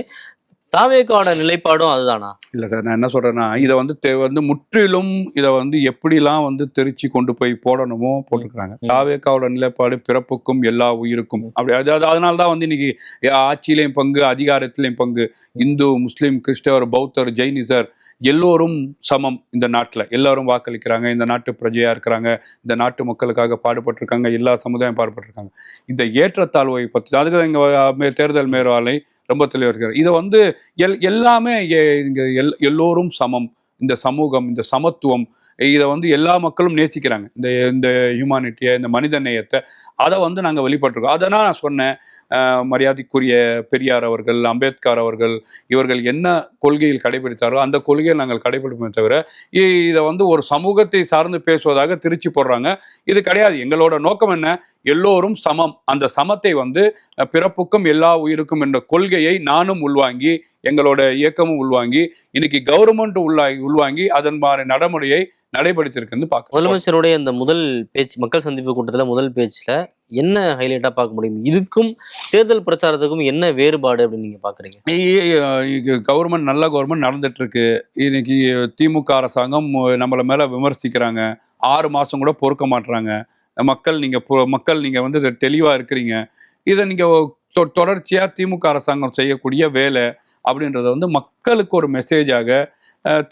தாவேக்காவோட நிலைப்பாடும் அதுதானா? இல்லை சார், நான் என்ன சொல்கிறேன்னா இதை வந்து முற்றிலும் இதை வந்து எப்படிலாம் வந்து திருச்சி கொண்டு போய் போடணுமோ போட்டுக்கிறாங்க. தாவேக்காவோட நிலைப்பாடு பிறப்புக்கும் எல்லா உயிருக்கும் அப்படி. அதனால தான் வந்து இன்னைக்கு ஆட்சியிலையும் பங்கு, அதிகாரத்திலையும் பங்கு, இந்து, முஸ்லீம், கிறிஸ்தவர், பௌத்தர், ஜெயினிசர் எல்லோரும் சமம். இந்த நாட்டில் எல்லாரும் வாக்களிக்கிறாங்க, இந்த நாட்டு பிரஜையாக இருக்கிறாங்க, இந்த நாட்டு மக்களுக்காக பாடுபட்டிருக்காங்க, எல்லா சமுதாயம் பாடுபட்டிருக்காங்க. இந்த ஏற்றத்தாழ்வை பற்றி அதுக்கு இங்கே தேர்தல் மேற்பார்வை ரொம்ப தெளிவாக இருக்கிறார். இதை வந்து எல்லாமே இங்கே எல்லோரும் சமம், இந்த சமூகம், இந்த சமத்துவம், இதை வந்து எல்லா மக்களும் நேசிக்கிறாங்க. இந்த ஹியூமானிட்டியை, இந்த மனித நேயத்தை, அதை வந்து நாங்கள் வெளிப்பட்டிருக்கோம். அதனால் நான் சொன்னேன், மரியாதைக்குரிய பெரியார் அவர்கள், அம்பேத்கர் அவர்கள் இவர்கள் என்ன கொள்கையில் கடைபிடித்தாரோ அந்த கொள்கையை நாங்கள் கடைபிடிப்போமே தவிர இதை வந்து ஒரு சமூகத்தை சார்ந்து பேசுவதாக திருச்சி போடுறாங்க. இது கிடையாது. எங்களோட நோக்கம் என்ன? எல்லோரும் சமம். அந்த சமத்தை வந்து பிறப்புக்கும் எல்லா உயிருக்கும் என்ற கொள்கையை நானும் உள்வாங்கி, எங்களோட இயக்கமும் உள்வாங்கி, இன்னைக்கு கவர்மெண்ட் உள்வாங்கி அதன் மாதிரி நடைமுறையை நடைபெற்றிருக்குன்னு பார்க்க. முதலமைச்சருடைய இந்த முதல் பேச்சு, மக்கள் சந்திப்பு கூட்டத்துல முதல் பேச்சுல என்ன ஹைலைட்டா பார்க்க முடியும்? இதுக்கும் தேர்தல் பிரச்சாரத்துக்கும் என்ன வேறுபாடு அப்படின்னு நீங்க பாக்குறீங்க? கவர்மெண்ட் நல்ல கவர்மெண்ட் நடந்துட்டு இருக்கு. இன்னைக்கு திமுக அரசாங்கம் நம்மள மேல விமர்சிக்கிறாங்க. 6 மாசம் கூட பொறுக்க மாட்டுறாங்க. மக்கள் நீங்க வந்து தெளிவா இருக்கிறீங்க. இதை நீங்க தொடர்ச்சியா திமுக அரசாங்கம் செய்யக்கூடிய வேலை அப்படின்றத வந்து மக்களுக்கு ஒரு மெசேஜாக,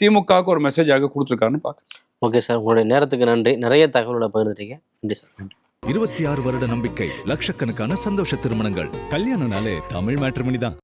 திமுகவுக்கு ஒரு மெசேஜாக கொடுத்துருக்காருன்னு பார்க்குறேன். ஓகே சார், உங்களுடைய நேரத்துக்கு நன்றி. நிறைய தகவல்களை பகிர்ந்துட்டீங்க. நன்றி சார். நன்றி. 26 வருட நம்பிக்கை, லட்சக்கணக்கான சந்தோஷ திருமணங்கள். கல்யாணம்னாலே தமிழ் மேட்ரிமோனி தான்.